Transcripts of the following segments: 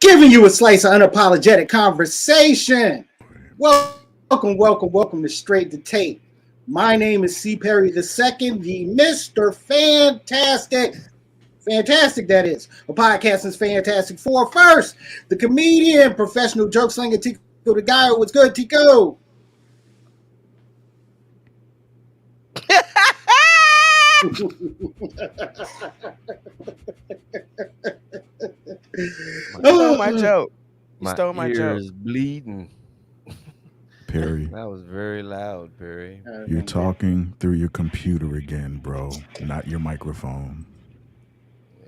Giving you a slice of unapologetic conversation. Welcome to Straight to Tape. My name is C. Perry II, the Mr. Fantastic. Fantastic, that is. A podcasting's Fantastic Four. First, the comedian, professional joke slinger, Tico the guy. What's good, Tico? Stole my joke. You My stole my joke. ears bleeding. Perry, That was very loud, Perry. you're talking through your computer again, bro, not your microphone.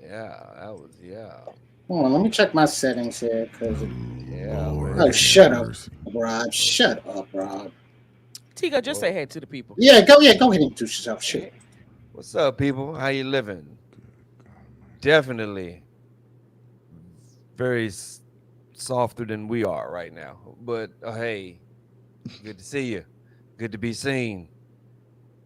Yeah, that was Hold on, let me check my settings here. Yeah, Lord, Oh, shut up, mercy. Rob. Shut up, Rob. Tico, just say hey to the people. Yeah, go ahead and introduce yourself. Shit. What's up, people? How you living? Definitely very softer than we are right now. But hey, good to see you. Good to be seen.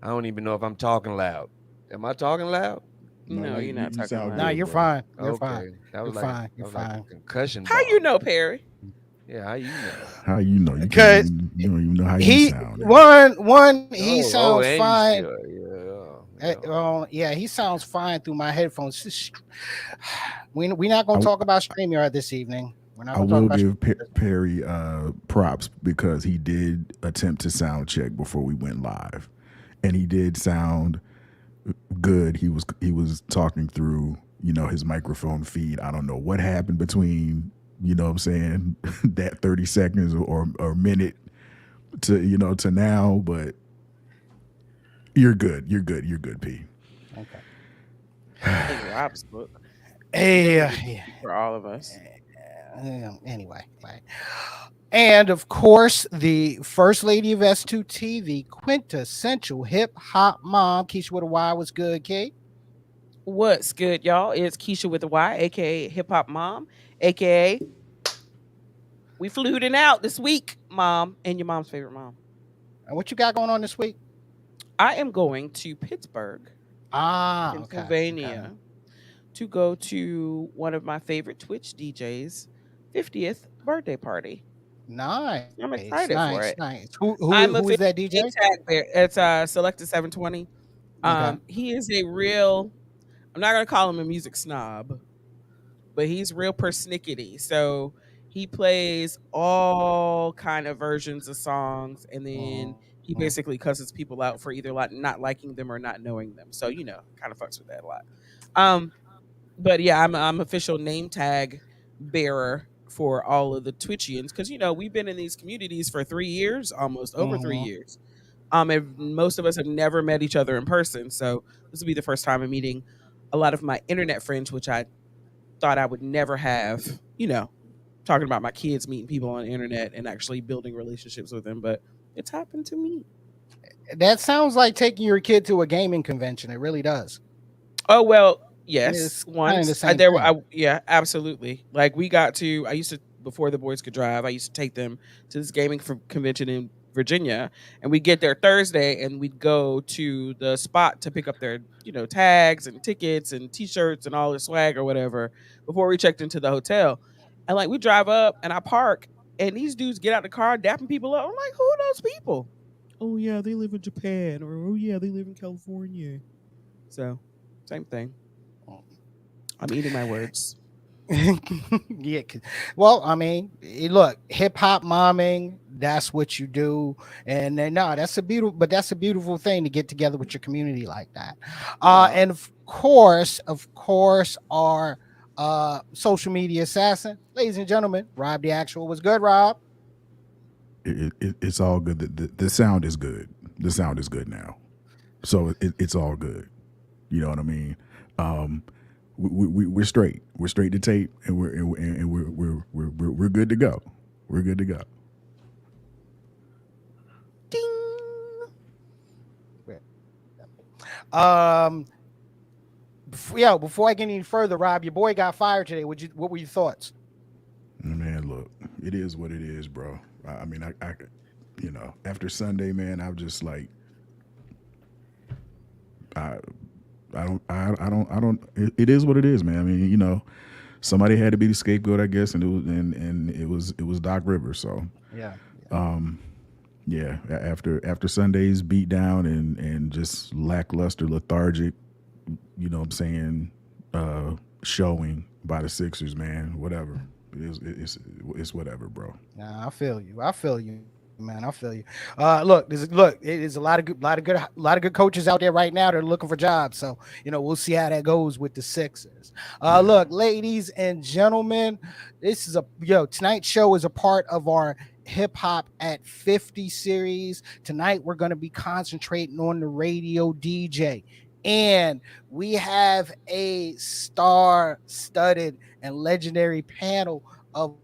I don't even know if I'm talking loud. Am I talking loud? No, you're not talking sound loud. Nah, good, you're bro. fine. You're Okay, fine. that was You're like fine. You're that was like fine. a concussion. How you bomb. know, Perry? Yeah, how you know? How you know? You, Because you don't even know how you He sound. he Oh, sounds and fine. you still, He sounds fine through my headphones. We're not going to talk about StreamYard this evening. We're not I going to talk will about give Perry props because he did attempt to sound check before we went live, and he did sound good. He was talking through his microphone feed. I don't know what happened between what I'm saying that 30 seconds or a minute to now, but you're good. You're good, P. In Rob's book. Hey, For all of us. anyway, right. And of course, the first lady of S2T, the quintessential hip hop mom, Keisha with a Y. Was good, Kate? What's good, y'all? It's Keisha with a Y, aka Hip Hop Mom, aka we fluding out this week, Mom, and your mom's favorite mom. And what you got going on this week? I am going to Pittsburgh, Okay. Pennsylvania, to go to one of my favorite Twitch DJs' 50th birthday party. Nice. I'm excited for it. Nice. I'm Who is that DJ? It's Selected 720. Okay. He is a real. I'm not gonna call him a music snob, but he's real persnickety. So he plays all kind of versions of songs, and then he basically cusses people out for either not liking them or not knowing them. So kind of fucks with that a lot. But yeah, I'm official name tag bearer for all of the Twitchians because we've been in these communities for 3 years, almost over 3 years. And most of us have never met each other in person, so this will be the first time I'm meeting a lot of my internet friends, which I thought I would never have. Talking about my kids meeting people on the internet and actually building relationships with them, but it's happened to me. That sounds like taking your kid to a gaming convention. It really does. Oh well, yes. It's Once kinda the same there, thing. yeah, absolutely. Like we got to. I used to before the boys could drive. I used to take them to this gaming convention in Virginia, and we'd get there Thursday, and we'd go to the spot to pick up their tags and tickets and T-shirts and all their swag or whatever before we checked into the hotel. And like we drive up, and I park, and these dudes get out the car, dapping people up. I'm like, who are those people? Oh yeah, they live in Japan, or oh yeah, they live in California. So, same thing. I'm eating my words. Yeah. Well, I mean, look, hip hop momming, that's what you do. And then, no, that's a beautiful thing to get together with your community like that. And of course, our social media assassin, ladies and gentlemen, Rob the Actual. Was good, Rob? It's all good. The sound is good. The sound is good now, so it's all good. You know what I mean? Um, we're straight. We're straight to tape, and we're good to go. We're good to go. Ding. Um, before I get any further, Rob, your boy got fired today. What were your thoughts? Man, look, it is what it is, bro. I mean, I after Sunday, man, I'm just like, I, I don't. It is what it is, man. I mean, somebody had to be the scapegoat, I guess, and it was Doc Rivers. So, Yeah. yeah. After Sunday's beat down and just lackluster, lethargic, what I'm saying, showing by the Sixers, man. Whatever. It's whatever, bro. Nah, I feel you. Man. I feel you. Look, it is a lot of good coaches out there right now that are looking for jobs. So we'll see how that goes with the Sixers. Look, ladies and gentlemen, this is tonight's show is a part of our Hip Hop at 50 series. Tonight we're going to be concentrating on the radio DJ. And we have a star-studded and legendary panel of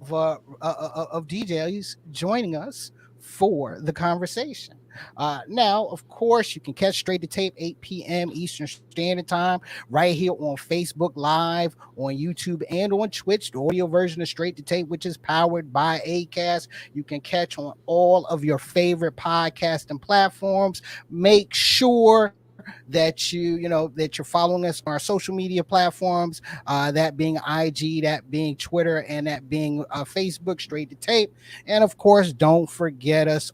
DJs joining us for the conversation. Now, of course, you can catch Straight to Tape 8 p.m. Eastern Standard Time right here on Facebook Live, on YouTube, and on Twitch. The audio version of Straight to Tape, which is powered by Acast, you can catch on all of your favorite podcasting platforms. Make sure that you're following us on our social media platforms, that being IG, that being Twitter, and that being Facebook, Straight to Tape. And of course, don't forget us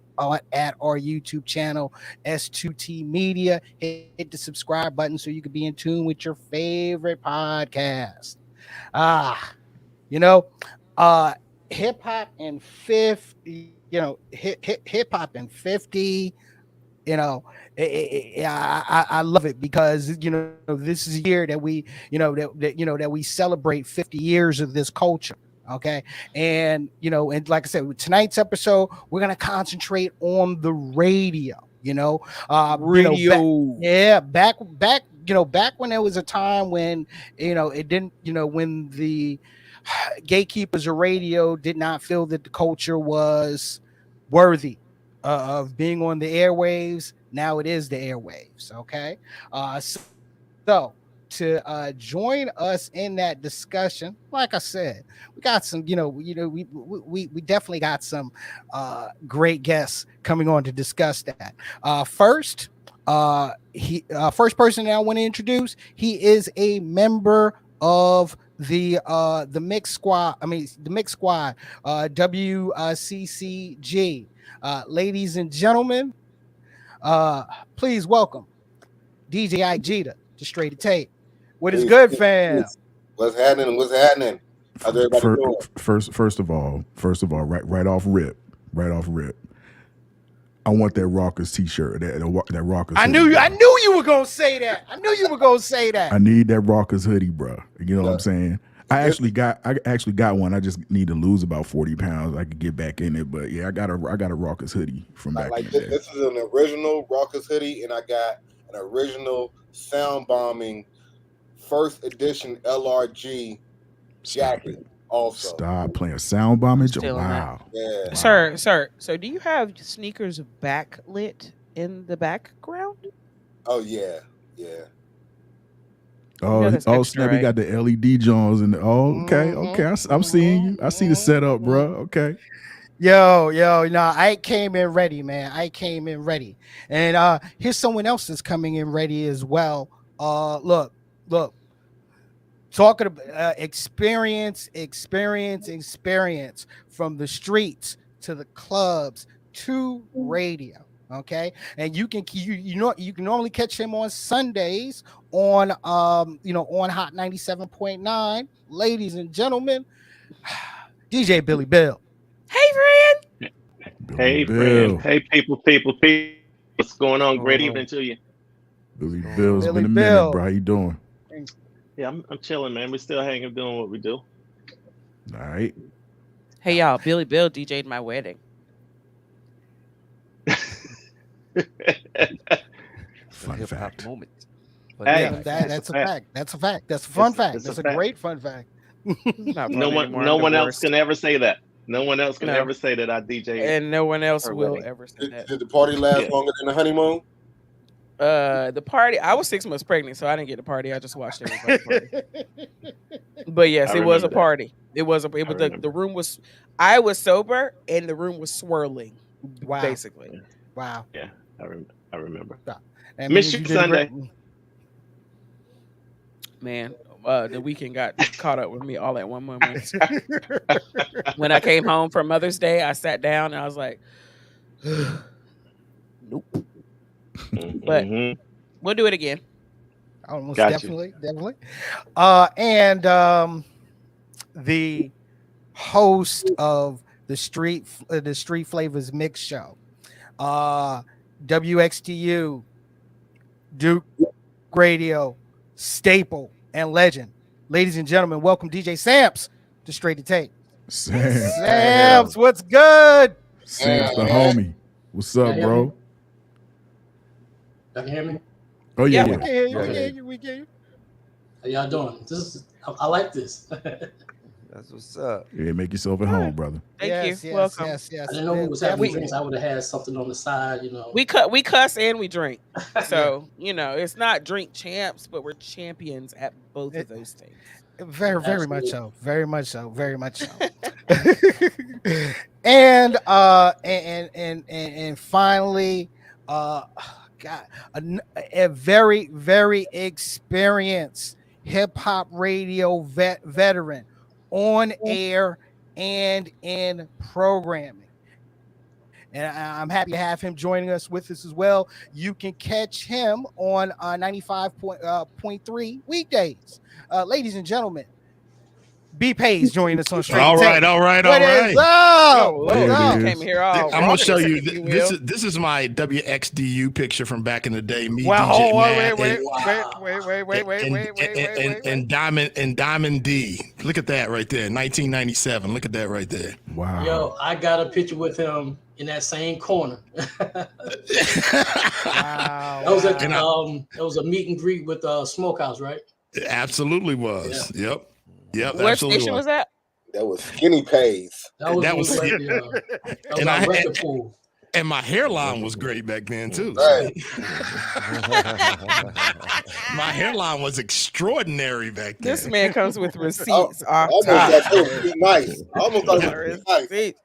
at our YouTube channel, S2T Media. Hit the subscribe button so you can be in tune with your favorite podcast. Hip hop and 50, hip hop and 50. I love it because this is a year that we that we celebrate 50 years of this culture. Okay, and like I said, tonight's episode we're gonna concentrate on the radio. Radio. Back back when there was a time when it didn't when the gatekeepers of radio did not feel that the culture was worthy of being on the airwaves. Now it is the airwaves. Okay. So to join us in that discussion, like I said, we got some, we definitely got some great guests coming on to discuss that. First person that I want to introduce, he is a member of the mix squad. The mix squad, WCCG. Ladies and gentlemen, please welcome DJ Ike Jeter to Straight to Tape. What is good, fam? What's happening? How's everybody doing? First of all, right off rip, I want that Rockers T-shirt. That Rockers. I knew you were gonna say that. I need that Rockers hoodie, bro. You know what I'm saying? I actually got one. I just need to lose about 40 pounds. I could get back in it, but yeah, I got a Rockers hoodie from back in the day. This is an original Rockers hoodie, and I got an original Sound Bombing first edition LRG jacket. Also, stop playing Sound Bombing. Wow. Yeah. Wow. Sir. So, do you have sneakers backlit in the background? Oh yeah. Oh, snap! We got the LED Jones and okay. I'm seeing you. I see the setup, bro. Okay. Yo, I came in ready, man. And here's someone else that's coming in ready as well. Look. Talking about experience from the streets to the clubs to radio. Okay, and you can normally catch him on Sundays on on Hot 97.9. Ladies and gentlemen, DJ Billy Bill. Hey, friend. Hey, friend. Hey, people. What's going on? Great evening to you. Billy Bill's been a minute, bro. How you doing? Yeah, I'm chilling, man. We're still hanging, doing what we do. All right. Hey, y'all. Billy Bill DJ'd my wedding. Fun hip hop fact. moment. Hey, Fun That's a fact. That's a fact. That's a fun fact. it's a That's a fact. great fun fact. It's not No fun one, anymore. no I'm one else divorced. can ever say that. No one else can No. ever say that I DJ And no one else her will wedding. ever say that. Did the party last Yeah. longer than the honeymoon? The party. I was 6 months pregnant, so I didn't get the party. I just watched everybody party. But yes, I it was a remember that. party. It was the remember. room was. I was sober and the room was swirling. Wow. Basically. Wow. Yeah, I remember. That Miss means you you did a great- Sunday. Man, the weekend got caught up with me all at one moment. When I came home for Mother's Day, I sat down and I was like, nope. But Mhm. we'll do it again. Almost Got you. definitely. And the host of the Street Flavors Mix Show, WXTU, Duke Radio, staple and legend. Ladies and gentlemen, welcome DJ Samps to Straight to Tape. Samps, what's good? Sam's the homie. What's up, bro? Y'all can hear me? Oh yeah, Yeah, We can hear you. Okay. We can hear you. How y'all doing? I like this. That's what's up. Yeah, make yourself at home, brother. Thank you. Welcome. Yes. I didn't know we was having We- drinks. I would have had something on the side, you know. We cuss and we drink. So, it's not drink champs, but we're champions at both of those things. Very much Absolutely. so. Very much so. Very much so. and finally, God, a very, very experienced hip hop radio veteran on air and in programming. And I'm happy to have him joining us with us as well. You can catch him on 95.3 weekdays. Ladies and gentlemen, B Pays joining us on Straight All to right, Tape. all right, What all is right. up? Oh, What's There it up? is. Came here all I'm gonna show you. raucous, if will. This is my WXDU picture from back in the day. Me, Well, DJ hold on, Matt, wait. and Diamond D. Look at that right there, 1997. Look at that right there. Wow. Yo, I got a picture with him in that same corner. Wow. It was a meet and greet with Smokehouse, right? It absolutely was. Yep. What Absolutely station was that? That was Skinny Pays. That was That was- like And our I- record pool. And my hairline was great back then too. Right. My hairline was extraordinary back then. This man comes with receipts I off almost top. thought that was pretty nice. I almost thought it was pretty nice. Receipts.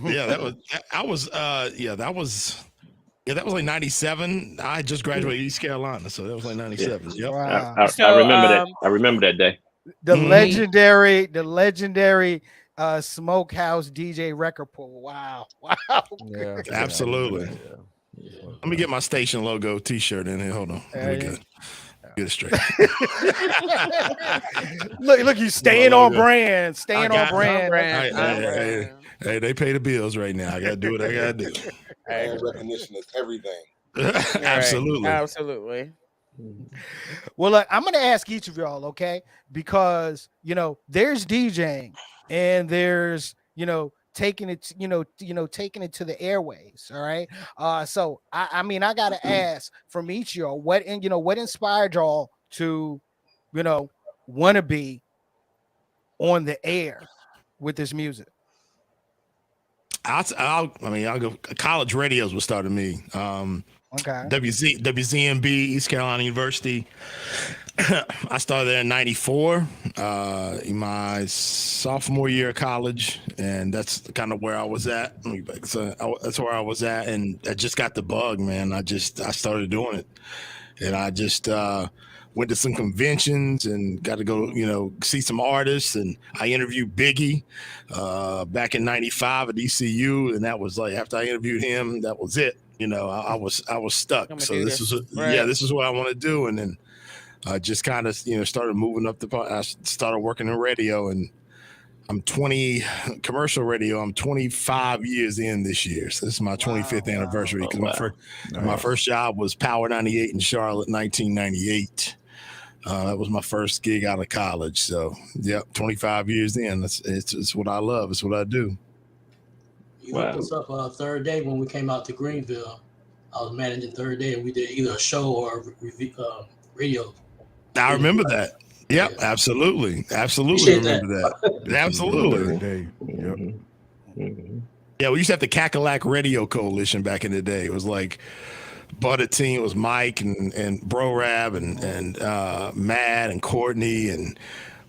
Yeah, that was like 97. I had just graduated East Carolina, so that was like 97. Yep. Wow. I So, remember that. I remember that day. The Mhm. legendary Smokehouse DJ record pool. Wow. Yeah, Absolutely. Yeah. Let me get my station logo T-shirt in here. Hold on. There you Get it straight. Look, you staying on brand. I Staying got- on brand. Brand, Hey, hey, they pay the bills right now. I gotta do what I gotta do. Brand recognition is everything. Absolutely. Absolutely. Well, look, I'm going to ask each of y'all, okay? Because, there's DJing and there's, taking it, taking it to the airways. All right. So I got to ask from each of y'all, what inspired y'all to, want to be on the air with this music? I'll go. College radios what started me. Okay. WZMB, East Carolina University. I started there in '94, in my sophomore year of college, and that's kind of where I was at. That's where I was at, and I just got the bug, man. I started doing it, and I just went to some conventions and got to go, see some artists, and I interviewed Biggie back in '95 at ECU, and that was like after I interviewed him, that was it. I was stuck. I'ma So do this this. is Right. this is what I want to do, and then I just kind of started moving up I started working in radio, and I'm 20 commercial radio. I'm 25 years in this year, so this is my 25th anniversary. Because my first job was Power 98 in Charlotte, 1998. That was my first gig out of college. So, 25 years in. It's what I love. It's what I do. You hooked us up third day when we came out to Greenville. I was managing Third Day, and we did either a show or a radio. I remember that. Yep, Yeah. absolutely, absolutely Appreciate that. remember that. This was on Absolutely. Third Day. Yep. Yeah, we used to have the Cackalack Radio Coalition back in the day. It was like Butter Team, it was Mike and Bro Rab and Matt and Courtney, and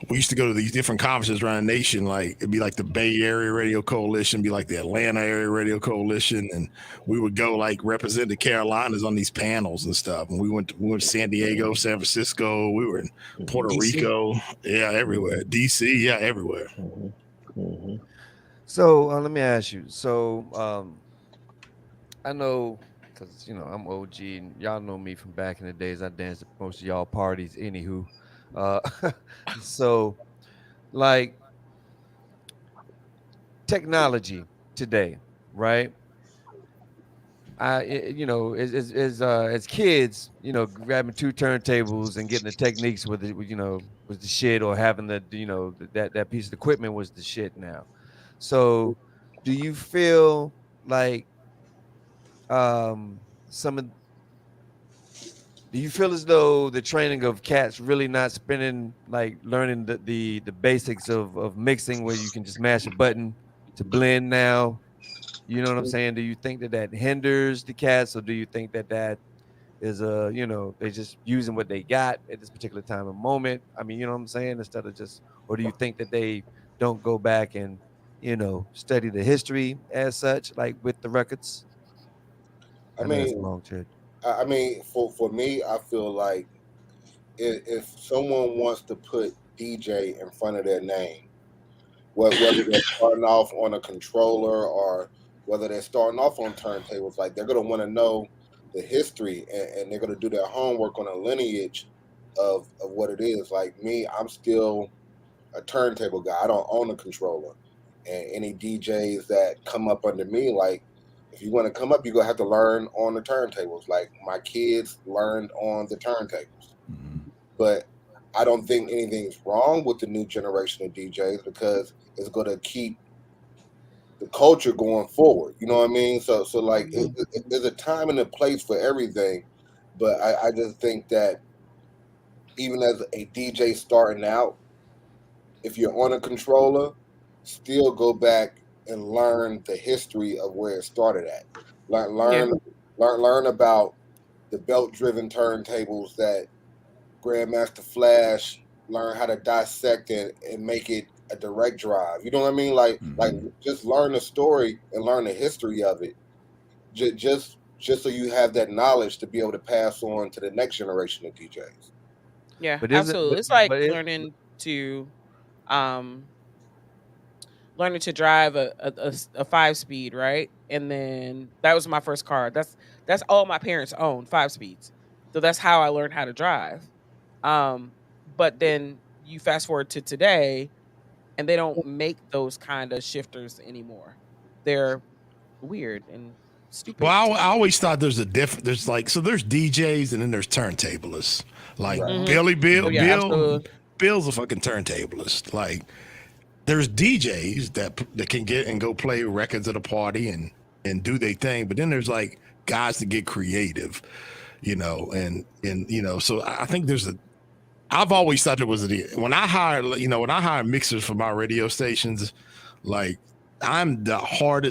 we used to go to these different conferences around the nation. Like it'd be like the Bay Area Radio Coalition, be like the Atlanta Area Radio Coalition, and we would go like represent the Carolinas on these panels and stuff. And we went to San Diego, San Francisco, we were in Puerto DC. Rico, yeah, everywhere. DC, yeah, everywhere. So let me ask you. So I know because I'm OG and y'all know me from back in the days. I danced at most of y'all parties. Anywho, uh, so like technology today, right? As kids, grabbing two turntables and getting the techniques with it, was the shit, or having that piece of equipment was the shit now. So, do you feel like some of do you feel as though the training of cats really not spending like learning the basics of mixing, where you can just mash a button to blend now? You know what I'm saying? Do you think that hinders the cats, or do you think that is they just using what they got at this particular time and moment? I mean, you know what I'm saying? Instead of just, or do you think that they don't go back and study the history as such, like with the records? I know that's a mean, long trip. for me, I feel like if someone wants to put DJ in front of their name, whether they're starting off on a controller or whether they're starting off on turntables, like they're gonna want to know the history, and they're gonna do their homework on a lineage of what it is. Like me, I'm still a turntable guy. I don't own a controller, and any DJs that come up under me, like if you want to come up, you're gonna have to learn on the turntables. Like my kids learned on the turntables, but I don't think anything's wrong with the new generation of DJs because it's going to keep the culture going forward. You know what I mean? So like there's a time and a place for everything, but I just think that even as a DJ starting out, if you're on a controller, still go back and learn the history of where it started at. Learn about the belt-driven turntables that Grandmaster Flash learn how to dissect and make it a direct drive. You know what I mean? Like just learn the story and learn the history of it. Just so you have that knowledge to be able to pass on to the next generation of DJs. Yeah, But absolutely. It's like learning to drive a 5-speed, right? And then that was my first car. That's all my parents owned, 5-speeds. So that's how I learned how to drive. But then you fast forward to today, and they don't make those kind of shifters anymore. They're weird and stupid. Well, I always thought there's a different. There's there's DJs and then there's turntablists. Like Bill's a fucking turntablist. Like there's DJs that can get and go play records at a party and do their thing, but then there's like guys that get creative, and So I think I've always thought there was when I hire mixers for my radio stations, like I'm hard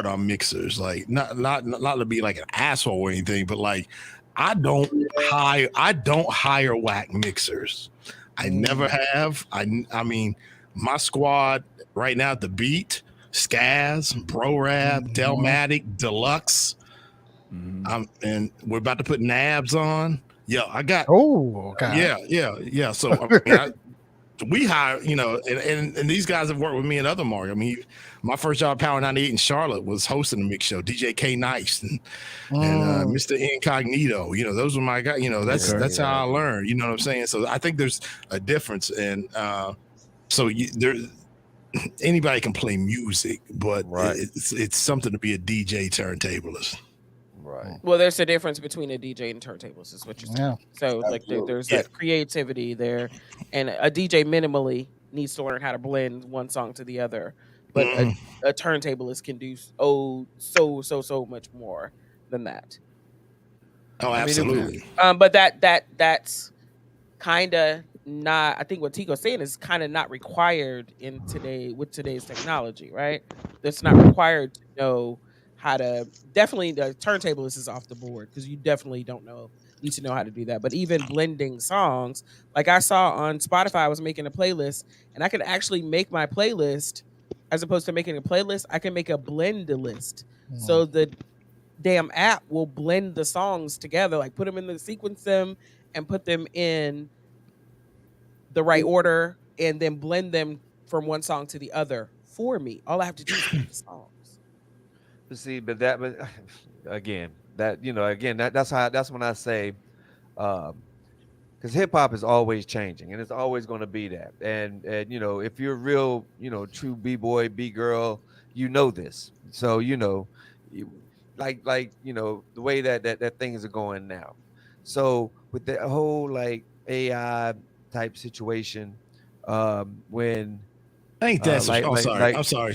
on mixers, like not to be like an asshole or anything, but like I don't hire whack mixers. I never have. I mean, my squad right now at the Beat, Skaz, Bro Rab, Delmatic, Deluxe. And we're about to put Nabs on. Yeah, I got. Oh, okay. Yeah. So we hire, and these guys have worked with me in other markets. I mean, my first job at Power 98 in Charlotte was hosting a mix show. DJ K Nice and Mr. Incognito. Those were my guys. That's how I learned. You know what I'm saying? So I think there's a difference, and anybody can play music, but it's something to be a DJ turntablist. Right. Well, there's a difference between a DJ and turntables, is what you're saying. Yeah. So like there's that creativity there, and a DJ minimally needs to learn how to blend one song to the other, but a turntablist can do so much more than that. Oh, absolutely. But that's kind of not. I think what Tico's saying is kind of not required in today's technology, right? That's not required to know how to. Definitely, the turntablist is off the board because you definitely need to know how to do that. But even blending songs, like I saw on Spotify, I was making a playlist, and I could actually make my playlist as opposed to making a playlist. I can make a blend list, so the damn app will blend the songs together, like put them in the sequence them and put them in the right order and then blend them from one song to the other for me. All I have to do is pick the songs. See, but again, that's when I say, because hip hop is always changing and it's always going to be that. And if you're a real, true b-boy, b-girl, you know this. So the way that things are going now. So with the whole like AI type situation, when Ain't that some? like Oh, like sorry. like I'm sorry.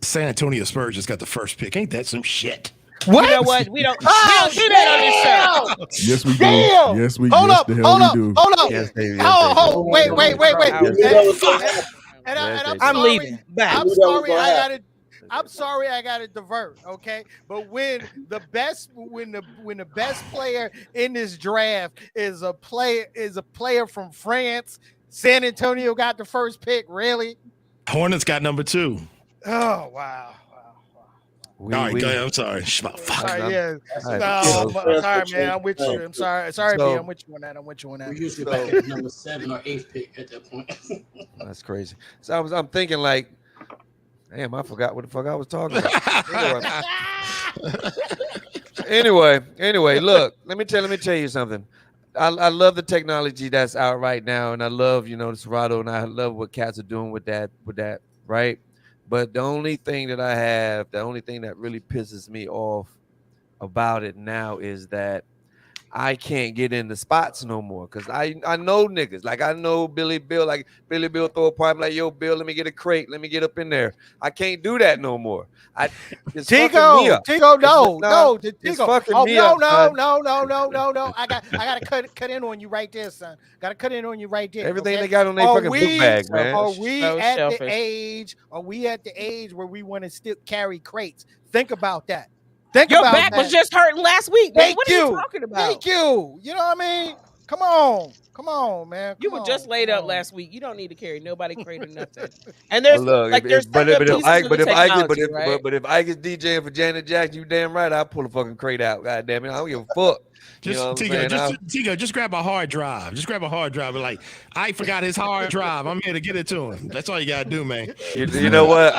San Antonio Spurs just got the first pick. Ain't that some shit? What? You know what? We don't do that on this show. Yes, we do. Damn! Yes, we. Hold yes, up! the hell Hold we up! do. Hold up! yes, they, yes, Oh, they do. wait! And Yes, I'm they I'm do. sorry. leaving. Back. I'm knew that was sorry. gonna happen. I'm sorry. I got to divert. Okay, but when the best player in this draft is a player from France, San Antonio got the first pick. Really? Hornets got number 2. Oh wow. All right, go ahead. I'm sorry. Fuck. Sorry, yeah. so- Sorry, man. I'm with you. I'm sorry. Sorry, B. I'm with you on that. We're usually So- back at number 7 or 8th pick at that point. That's crazy. So I'm thinking like, damn, I forgot what the fuck I was talking about. Anyway, look, let me tell you something. I love the technology that's out right now, and I love the Serato, and I love what cats are doing with that, right? But the only thing that really pisses me off about it now is that I can't get in the spots no more because I know niggas. Like I know Billy Bill. Like Billy Bill throw a party like, yo, Bill, let me get a crate. Let me get up in there. I can't do that no more. It's fucking me up. Tico, It's Tico. fucking Oh, me no, up, no, son. no. I gotta cut in on you right there, son. Gotta cut in on you right there. Everything okay? they got on their fucking book bag, man. Are we So at selfish. the age? Are we at the age where we want to still carry crates? Think about that. Think Your about back that. was just hurting last week, man. Thank What are you talking about? Thank you. You know what I mean? Come on, man. You Come were just on, laid come up on. last week. You don't need to carry nobody crate or nothing. And there's Look, there's certain pieces of the technology, right? but if I get DJing for Janet Jackson, you damn right, I'll pull a fucking crate out. God damn it, I don't give a fuck. You know what I'm saying? Tico, just grab a hard drive. Just grab a hard drive. And like, I forgot his hard drive. I'm here to get it to him. That's all you gotta do, man. You know what?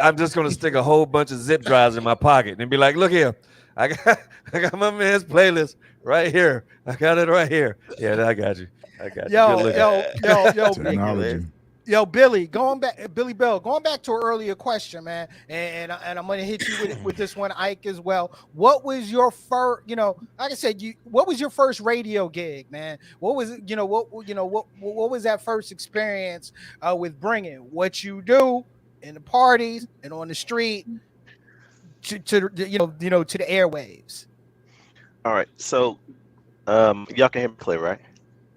I'm just gonna stick a whole bunch of zip drives in my pocket and be like, look here, I got my man's playlist right here. I got it right here. Yeah, I got you. Yo, Technology. Yo, Billy, Billy Bell, going back to an earlier question, man, and I'm gonna hit you with this one, Ike, as well. What was your first, like I said, what was your first radio gig, man? What was it, what was that first experience with bringing what you do in the parties and on the street to to the airwaves? All right, so y'all can hear me play, right?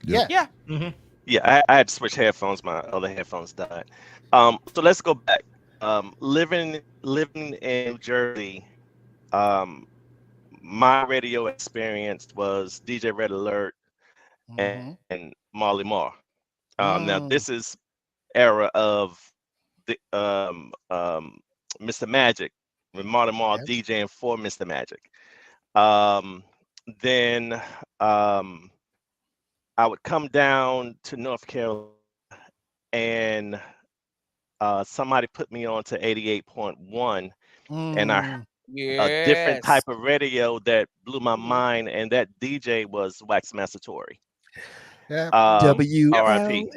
Yeah. Mm-hmm. Yeah, I had to switch headphones. My other headphones died. So let's go back. Living in New Jersey, my radio experience was DJ Red Alert and Marley Marl. Now this is era of the Mr. Magic, with Marley Marl DJing for Mr. Magic. Then I would come down to North Carolina and somebody put me on to 88.1 and I heard a different type of radio that blew my mind, and that DJ was Waxmaster Tory. WLLE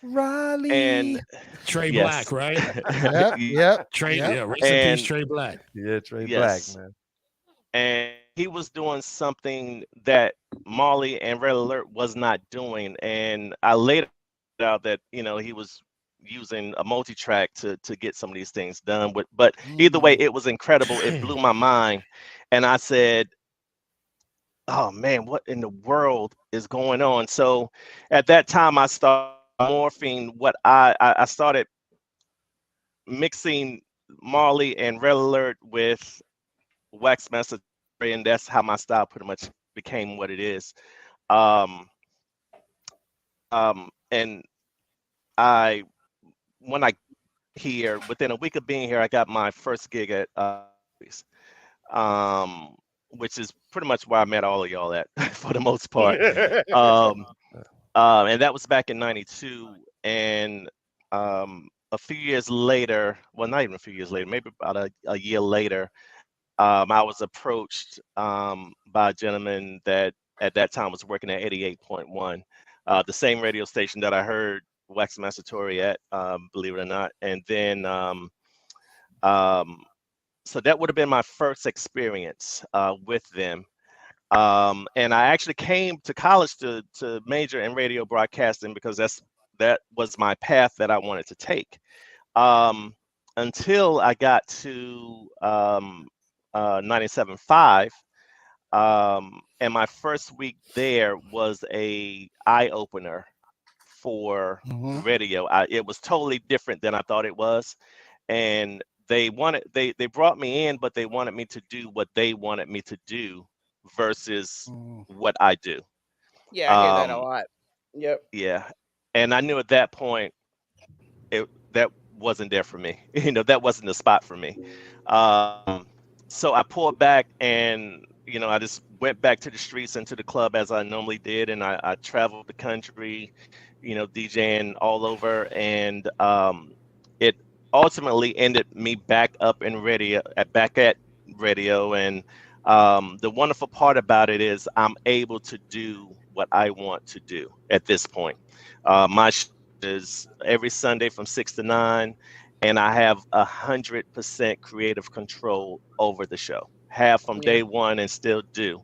Raleigh and Trey Black, right? Yep. Trey, rest in peace, Trey Black. Yeah, Trey Black, man. And he was doing something that Marley and Red Alert was not doing, and I later found out that he was using a multi-track to get some of these things done. But either way, it was incredible. It blew my mind, and I said, "Oh man, what in the world is going on?" So at that time, I started morphing. I started mixing Marley and Red Alert with Waxmaster, and that's how my style pretty much became what it is. Um, and I when I here within a week of being here, I got my first gig at um, which is pretty much where I met all of y'all at for the most part. Um, and that was back in '92, and a few years later, well, not even a few years later, maybe about a year later, I was approached by a gentleman that at that time was working at 88.1, the same radio station that I heard Waxmaster Tory at, believe it or not. And then, so that would have been my first experience with them. And I actually came to college to major in radio broadcasting because that was my path that I wanted to take. Until I got to 97.5, and my first week there was a eye opener for radio. It was totally different than I thought it was, and they brought me in, but they wanted me to do what they wanted me to do versus what I do. Yeah, I hear that a lot. Yep. Yeah, and I knew at that point that wasn't there for me. That wasn't the spot for me. So I pulled back, and I just went back to the streets and to the club as I normally did, and I traveled the country, DJing all over, and it ultimately ended me back at radio. And the wonderful part about it is I'm able to do what I want to do at this point. My is every Sunday from 6 to 9, and I have 100% creative control over the show. Have from day one and still do,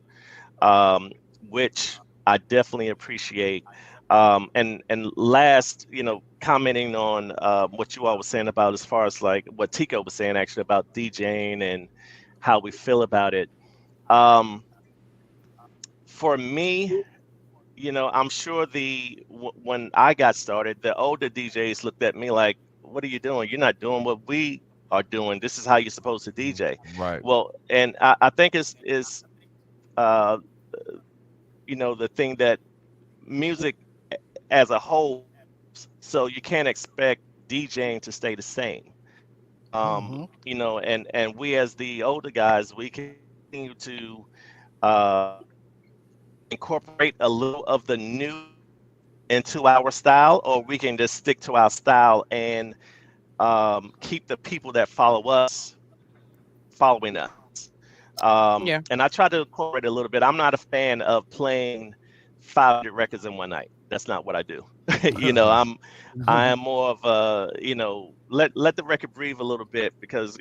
which I definitely appreciate. And last, commenting on what you all were saying about as far as like what Tico was saying actually about DJing and how we feel about it. For me, I'm sure when I got started, the older DJs looked at me like, "What are you doing? You're not doing what we are doing. This is how you're supposed to DJ." Right. Well, and I think it's the thing that music as a whole, so you can't expect DJing to stay the same. And we as the older guys, we continue to incorporate a little of the new into our style, or we can just stick to our style and keep the people that follow us following us. And I try to incorporate a little bit. I'm not a fan of playing 500 records in one night. That's not what I do. I am more of a, let the record breathe a little bit, because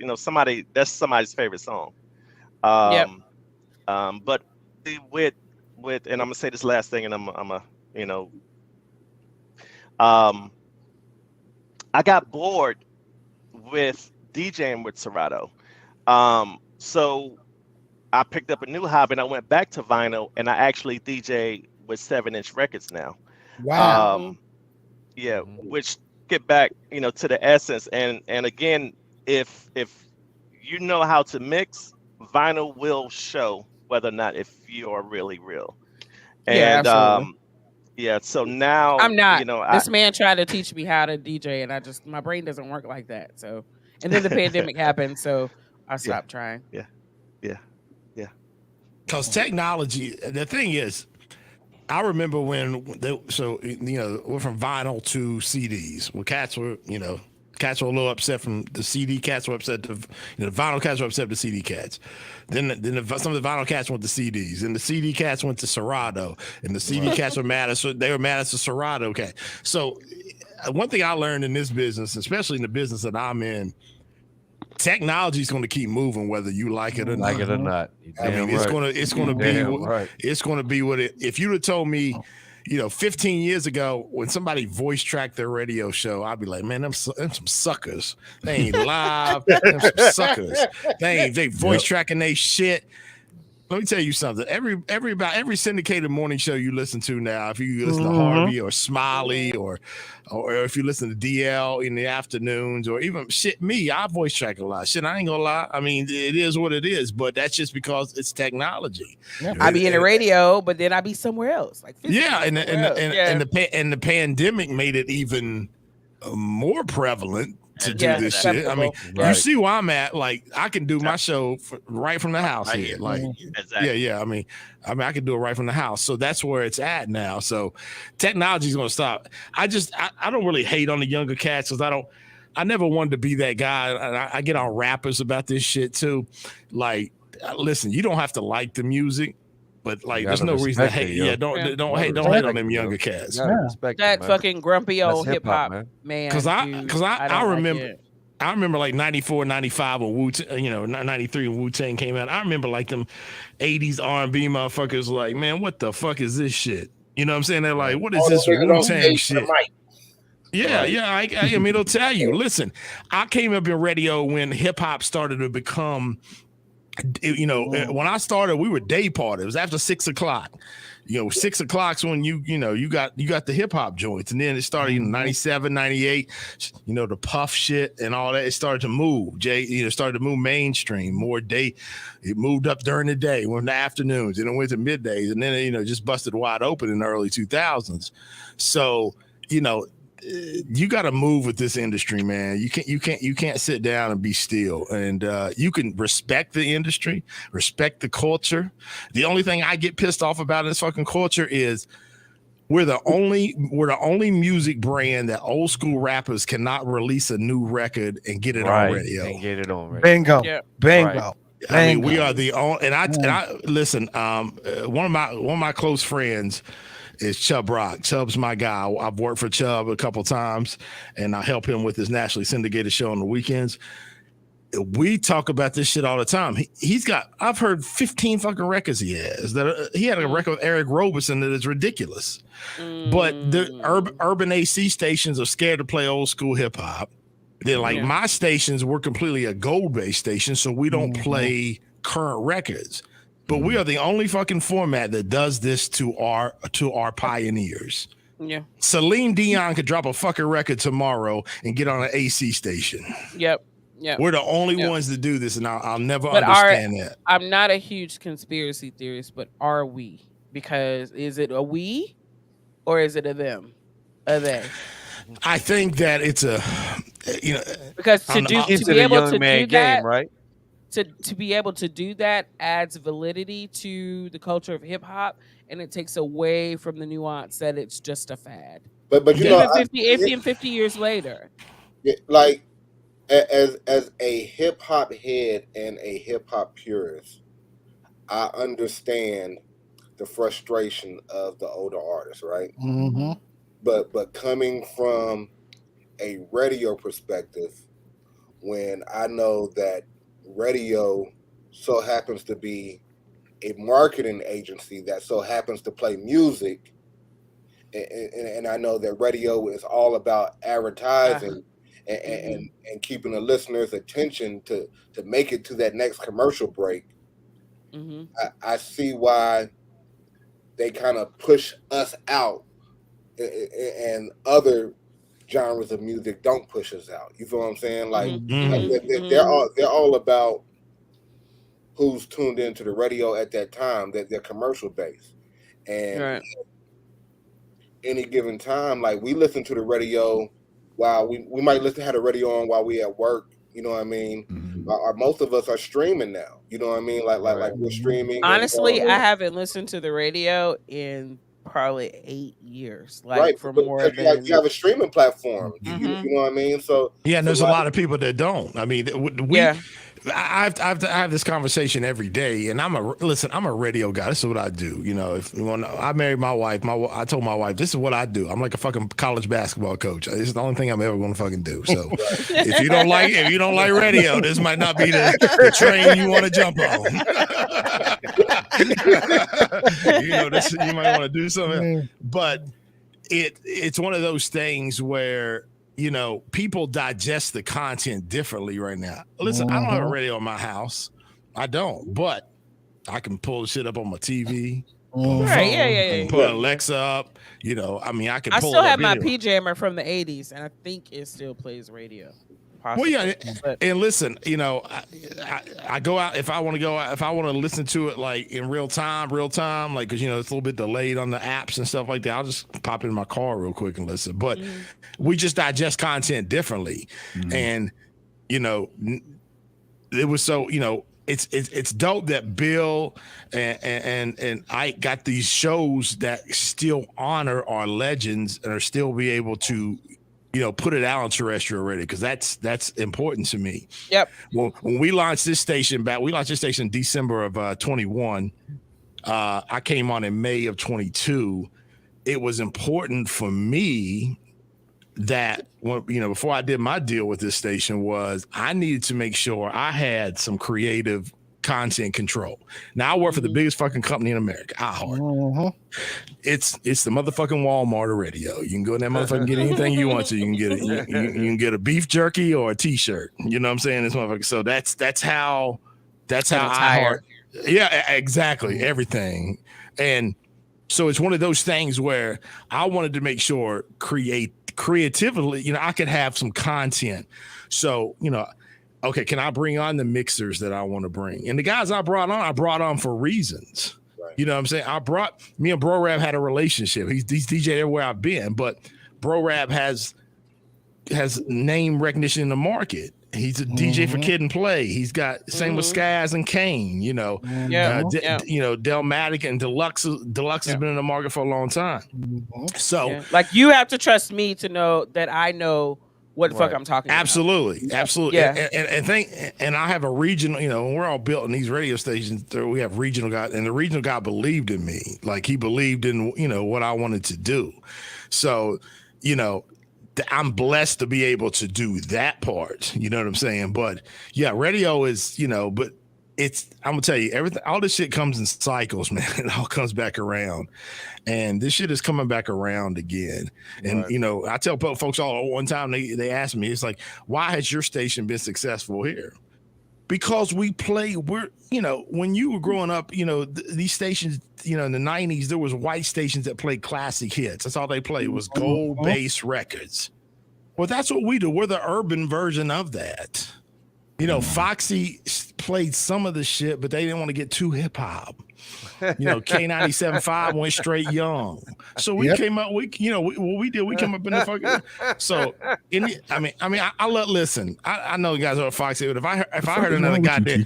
that's somebody's favorite song. But with and I'm gonna say this last thing, and I got bored with DJing with Serato. So I picked up a new hobby, and I went back to vinyl, and I actually DJ with 7-inch records now. Wow. Which get back, to the essence. And again, if you know how to mix, vinyl will show whether or not if you are really real. And so now I'm not. This man tried to teach me how to DJ, and my brain doesn't work like that. So, and then the pandemic happened, so I stopped trying. Yeah. Because technology, the thing is, I remember when we're from vinyl to CDs. Well, cats were a little upset from the CD cats were upset. The vinyl cats were upset with the CD cats. Then some of the vinyl cats went to CDs, and the CD cats went to Serato, and the CD cats were mad at the Serato cat. So one thing I learned in this business, especially in the business that I'm in, technology is going to keep moving whether you like it or not. I mean, it's going to be what it. If you'd have told me 15 years ago, when somebody voice tracked their radio show, I'd be like, man, them some suckers. They ain't live. Them some suckers. They voice tracking they shit. Let me tell you something. Every syndicated morning show you listen to now, if you listen to Harvey or Smiley or if you listen to DL in the afternoons or even me, I voice track a lot. Shit, I ain't gonna lie. I mean, it is what it is, but that's just because it's technology. Yeah. I be in the radio, but then I be somewhere else. Like and the pandemic made it even more prevalent to do this shit. I mean, you see where I'm at. Like, I can do my show right from the house here. Like, yeah. I mean, I can do it right from the house. So that's where it's at now. So technology is going to stop. I don't really hate on the younger cats because I never wanted to be that guy. I get on rappers about this shit too. Like, listen, you don't have to like the music. But like, there's no reason to hate. Yeah, don't hate on them younger cats. That fucking grumpy old hip hop man. Because I remember like 94, 95 when 93 when Wu-Tang came out. I remember like them 80s R&B motherfuckers like, man, what the fuck is this shit? You know what I'm saying? They're like, what is this Wu-Tang shit? I mean, they'll tell you. Listen, I came up in radio when hip hop started to become. When I started, we were day party. It was after 6 o'clock. 6 o'clock's when you got the hip hop joints, and then it started in 97, 98. The Puff shit and all that. It started to move. Started to move mainstream more day. It moved up during the day, went in the afternoons, and it went to middays, and then it just busted wide open in the early 2000s. So you got to move with this industry, man. You can't sit down and be still. And you can respect the industry, respect the culture. The only thing I get pissed off about in this fucking culture is we're the only music brand that old school rappers cannot release a new record and get it on radio. And get it on radio. Bingo. Yeah. Bingo. Right. I mean, we are the only. And I listen. One of my close friends is Chubb Rock. Chubb's my guy. I've worked for Chubb a couple times, and I help him with his nationally syndicated show on the weekends. We talk about this shit all the time. I've heard 15 fucking records he has. He had a record with Eric Roberson that is ridiculous. But the urban AC stations are scared to play old school hip hop. They're like, my stations, we're completely a gold-based station, so we don't play current records. But we are the only fucking format that does this to our pioneers. Yeah. Celine Dion could drop a fucking record tomorrow and get on an AC station. Yep. Yeah. We're the only ones that do this, and I'll never understand that. I'm not a huge conspiracy theorist, but are we? Because is it a we or is it a them? A they? I think that it's a because to be able to do that, game, right? To be able to do that adds validity to the culture of hip hop, and it takes away from the nuance that it's just a fad. But even 50 years later, like as a hip hop head and a hip hop purist, I understand the frustration of the older artists, right? Mm-hmm. But coming from a radio perspective, when I know that radio so happens to be a marketing agency that so happens to play music, and I know that radio is all about advertising and keeping the listener's attention to make it to that next commercial break. Mm-hmm. I see why they kind of push us out, and other genres of music don't push us out. You feel what I'm saying? Like, they're all about who's tuned into the radio at that time. That they're commercial based, and any given time, like we listen to the radio while we might have the radio on while we at work. You know what I mean? Mm-hmm. Most of us are streaming now. You know what I mean? Like we're streaming. Honestly, I haven't listened to the radio in probably 8 years. Like for more than you have a streaming platform. You know what I mean? So and there's a lot of people that don't. I mean, I have this conversation every day, and I'm a radio guy. This is what I do. You know, I married my wife, I told my wife, this is what I do. I'm like a fucking college basketball coach. This is the only thing I'm ever going to fucking do. So if you don't like radio, this might not be the train you want to jump on. You might want to do something, but it's one of those things where, you know, people digest the content differently right now. Listen, I don't have a radio in my house. I don't, but I can pull the shit up on my TV. Right, yeah. Put Alexa up. You know, I mean, I can. I pull still it up have my anyway. PJammer from the '80s, and I think it still plays radio. Possibly. Well, yeah, and listen, you know, I go out if I want to listen to it like in real time, like, because, you know, it's a little bit delayed on the apps and stuff like that. I'll just pop it in my car real quick and listen. But we just digest content differently, and you know, it was so, you know, it's dope that Bill and I got these shows that still honor our legends and are still be able to, you know, put it out on terrestrial radio, because that's important to me. Yep. Well, when we launched this station in December of 21. I came on in May of 22. It was important for me that, you know, before I did my deal with this station, was I needed to make sure I had some creative content control. Now I work for the biggest fucking company in America, iHeart. It's the motherfucking Walmart of radio. You can go in that motherfucker and get anything you want to. You can get you can get a beef jerky or a t-shirt. You know what I'm saying? This motherfucker. So that's how iHeart. Yeah, exactly. Everything. And so it's one of those things where I wanted to make sure creatively, you know, I could have some content. So, you know, okay, can I bring on the mixers that I want to bring? And the guys I brought on for reasons. Right. You know what I'm saying? Me and Bro Rab had a relationship. He's DJ everywhere I've been, but Bro Rab has name recognition in the market. He's a DJ for Kid and Play. He's got same with Skaz and Kane, you know. You know, Delmatic and Deluxe has been in the market for a long time. So like, you have to trust me to know that I know what the fuck I'm talking about. Absolutely. Yeah. And I have a regional, you know, when we're all built in these radio stations, we have regional guys, and the regional guy believed in me. Like, he believed in, you know, what I wanted to do. So, you know, I'm blessed to be able to do that part. You know what I'm saying? But yeah, radio is, you know, but I'm gonna tell you, everything, all this shit comes in cycles, man. It all comes back around, and this shit is coming back around again. And you know, I tell folks all one time, they ask me, it's like, why has your station been successful here? Because we're, you know, when you were growing up, you know, these stations, you know, in the 90s, there was white stations that played classic hits. That's all they played was gold-based records. Well, that's what we do. We're the urban version of that. You know, Foxy played some of the shit, but they didn't want to get too hip-hop. You know, K97.5 went straight young. So we came up, what we did, we came up in the fucking, so, I listen, I know you guys are Foxy, but if I heard another goddamn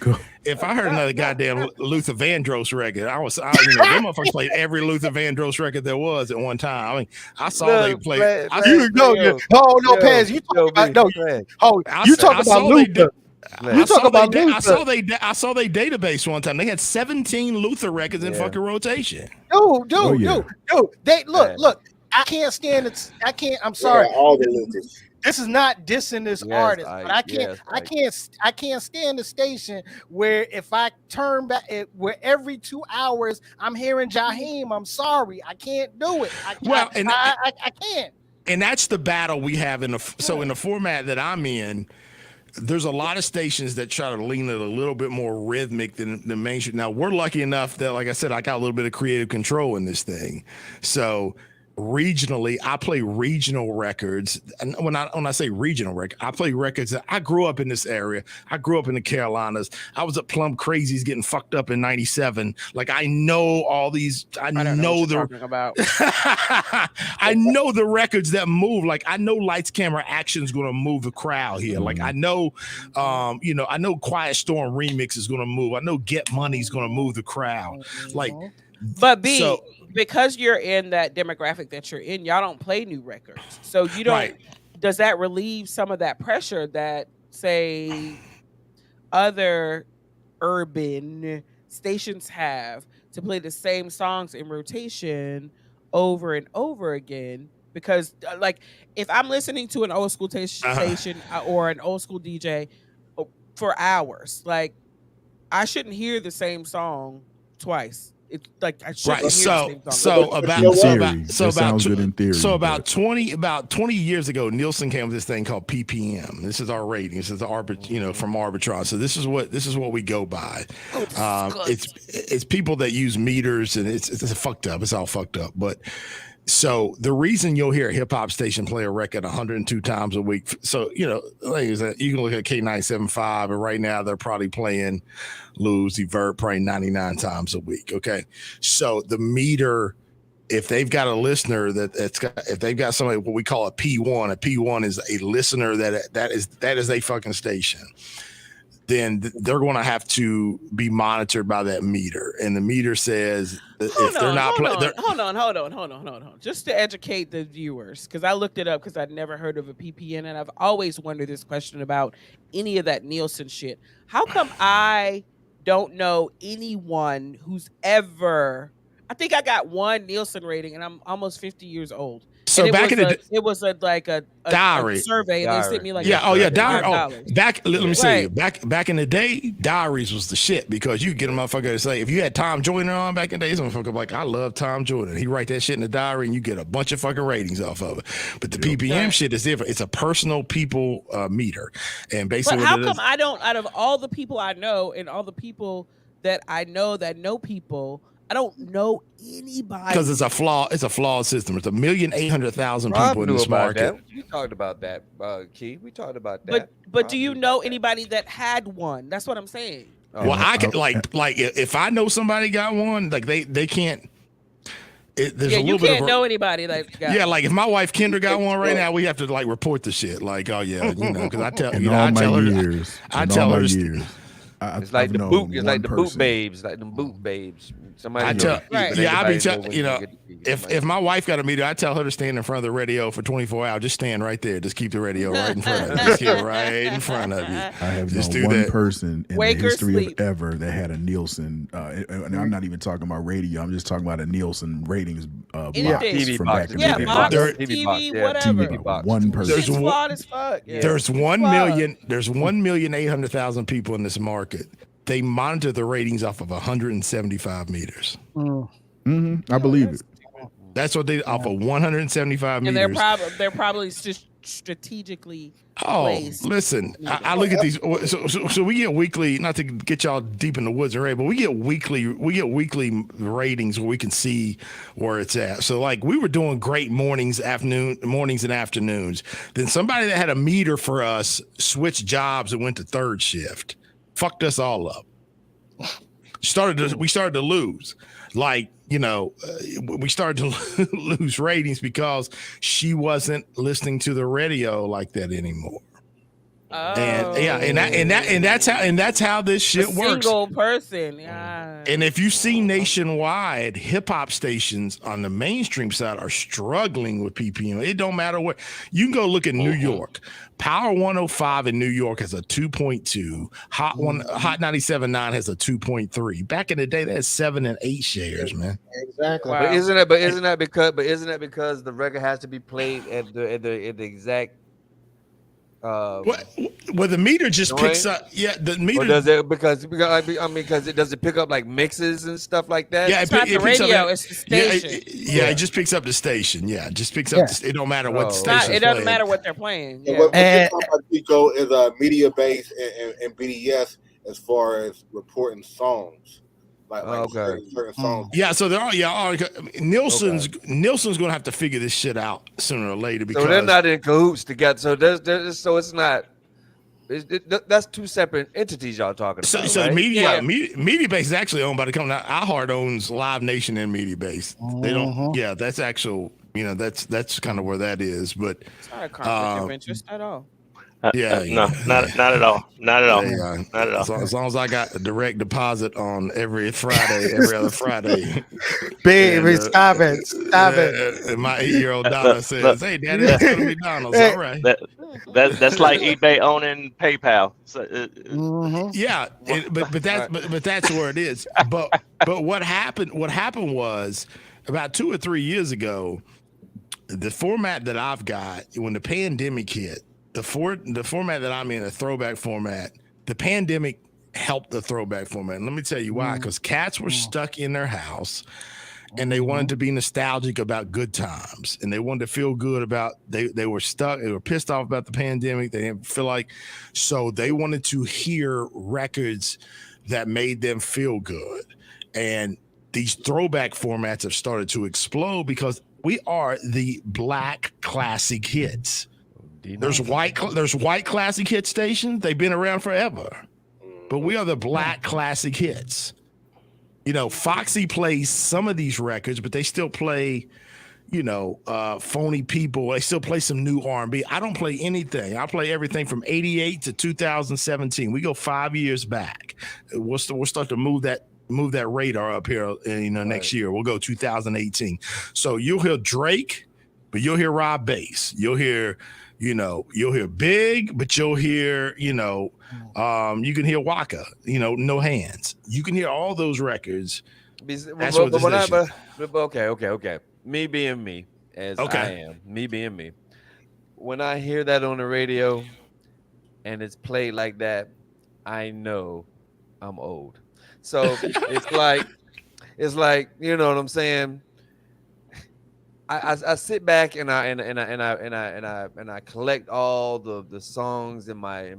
Luther Vandross record, you know, them motherfuckers played every Luther Vandross record there was at one time. I mean, I saw they played. Paz, you talking about Luther. I saw they database one time. They had 17 Luther records in fucking rotation. Dude. They look. I can't stand it. I'm sorry. All the Luthers. This is not dissing this artist, but I can't stand the station where if I turn back, where every 2 hours I'm hearing Jaheim. I'm sorry, I can't do it. I can't. And that's the battle we have in the format that I'm in. There's a lot of stations that try to lean it a little bit more rhythmic than the mainstream. Now, we're lucky enough that, like I said, I got a little bit of creative control in this thing. So regionally, I play regional records. And when I say regional record, I play records that I grew up in this area. I grew up in the Carolinas. I was at Plum Crazies getting fucked up in 97. Like, I know all these. I know the records that move. Like, I know Lights Camera Action is going to move the crowd here. Like, I know, I know Quiet Storm Remix is going to move. I know Get Money is going to move the crowd. Like, but because you're in that demographic that you're in, y'all don't play new records. So you don't, does that relieve some of that pressure that, say, other urban stations have to play the same songs in rotation over and over again. Because like if I'm listening to an old school station or an old school DJ for hours, like I shouldn't hear the same song twice. It's like I shouldn't Right. hear the same song. So about 20 years ago, Nielsen came with this thing called PPM. This is our rating. This is the from Arbitron. So this is what we go by. It's people that use meters, and it's fucked up. It's all fucked up. But so the reason you'll hear a hip hop station play a record 102 times a week. So, like I said, you can look at K975, and right now they're probably playing Lil Uzi Vert probably 99 times a week. Okay. So the meter, if they've got a listener if they've got somebody, what we call a P1 is a listener that is a fucking station, then they're going to have to be monitored by that meter. And the meter says if they're not playing. Hold on. Just to educate the viewers, because I looked it up because I'd never heard of a PPN, and I've always wondered this question about any of that Nielsen shit. How come I don't know anyone who's ever... I think I got one Nielsen rating, and I'm almost 50 years old. So back in the day, it was a diary survey, and they sent me like diary. $5. Let me see you. Back in the day, diaries was the shit, because you get a motherfucker to say, if you had Tom Jordan on back in the day, this motherfucker like, I love Tom Jordan. He write that shit in the diary, and you get a bunch of fucking ratings off of it. But the PPM shit is different. It's a personal people meter, and basically, but how come I don't? Out of all the people I know, and all the people that I know that know people, I don't know anybody. Because it's a flawed system. It's 1,800,000 people in this market. We talked about that, Key. We talked about that. But do you know anybody that had one? That's what I'm saying. Well, I can like if I know somebody got one, like they can't. There's a little you bit can't know anybody that got one. Like if my wife Kendra got one right now, we have to like report the shit. Like, oh yeah, because I tell her. It's like the boot. It's like the boot babes. Like the boot babes. Somebody. If my wife got a meter, I tell her to stand in front of the radio for 24 hours. Just stand right there. Just keep the radio right in front of you. Just keep it right in front of you. I have known one person in the history of ever that had a Nielsen. And I'm not even talking about radio. I'm just talking about a Nielsen ratings box TV from box. back in the day. Box, TV, whatever. TV box. One person. It's flawed as fuck. There's 1,800,000 people in this market. They monitor the ratings off of 175 meters. I believe it. That's what they off of 175 meters. And they're probably strategically placed. Listen, I look at these. So we get weekly. Not to get y'all deep in the woods, right? But we get weekly ratings where we can see where it's at. So like we were doing great mornings and afternoons. Then somebody that had a meter for us switched jobs and went to third shift. Fucked us all up. We started to lose. Like, we started to lose ratings because she wasn't listening to the radio like that anymore. Oh. And that's how this shit works. Single person, yeah. And if you see nationwide, hip hop stations on the mainstream side are struggling with PPM. It don't matter where. You can go look at New York. Power 105 in New York has a 2.2. Hot 97.9 has a 2.3. Back in the day, they had 7 and 8 shares, man. Exactly. Wow. But isn't that because the record has to be played at the exact well, the meter just picks up. Yeah, the meter. Or does it because it does it pick up like mixes and stuff like that? Yeah, it's not the radio. It's the station. It just picks up the station. Yeah, it just picks up. It don't matter what station. It doesn't matter what they're playing. Yeah. What you're talking about, Pico, is media based and BDS as far as reporting songs. Like certain songs. Yeah, so there are. Nielsen's going to have to figure this shit out sooner or later because so they're not in cahoots together. So it's not. That's two separate entities y'all talking about. So right? Media Base is actually owned by the company. iHeart owns Live Nation and Media Base. They don't. Yeah, that's actual. That's kind of where that is. But it's not a conflict of interest at all. Not at all. Not at all. Not at all. As long as I got a direct deposit on every other Friday. Baby, stop it. And my 8-year-old daughter says, "Hey, Daddy, let's go to McDonald's." All right. That's like eBay owning PayPal. So, Mm-hmm. but that's where it is. But what happened? What happened was about 2 or 3 years ago. The format that I've got when the pandemic hit, the format that I'm in, a throwback format, the pandemic helped the throwback format. And let me tell you why. Because cats were stuck in their house and they wanted to be nostalgic about good times. And they wanted to feel good about they were stuck, they were pissed off about the pandemic. They didn't feel like, so they wanted to hear records that made them feel good. And these throwback formats have started to explode because we are the black classic hits. There's white classic hit stations. They've been around forever, but we are the black classic hits. You know, Foxy plays some of these records, but they still play, phony people. They still play some new R&B. I don't play anything. I play everything from '88 to 2017. We go 5 years back. We'll start to move that radar up here, next year. We'll go 2018. So you'll hear Drake, but you'll hear Rob Bass. You'll hear Big, but you'll hear, you can hear Waka, No Hands. You can hear all those records. Okay. Me being me, as I am, me being me. When I hear that on the radio and it's played like that, I know I'm old. So it's like, you know what I'm saying? I sit back and I collect all the songs in my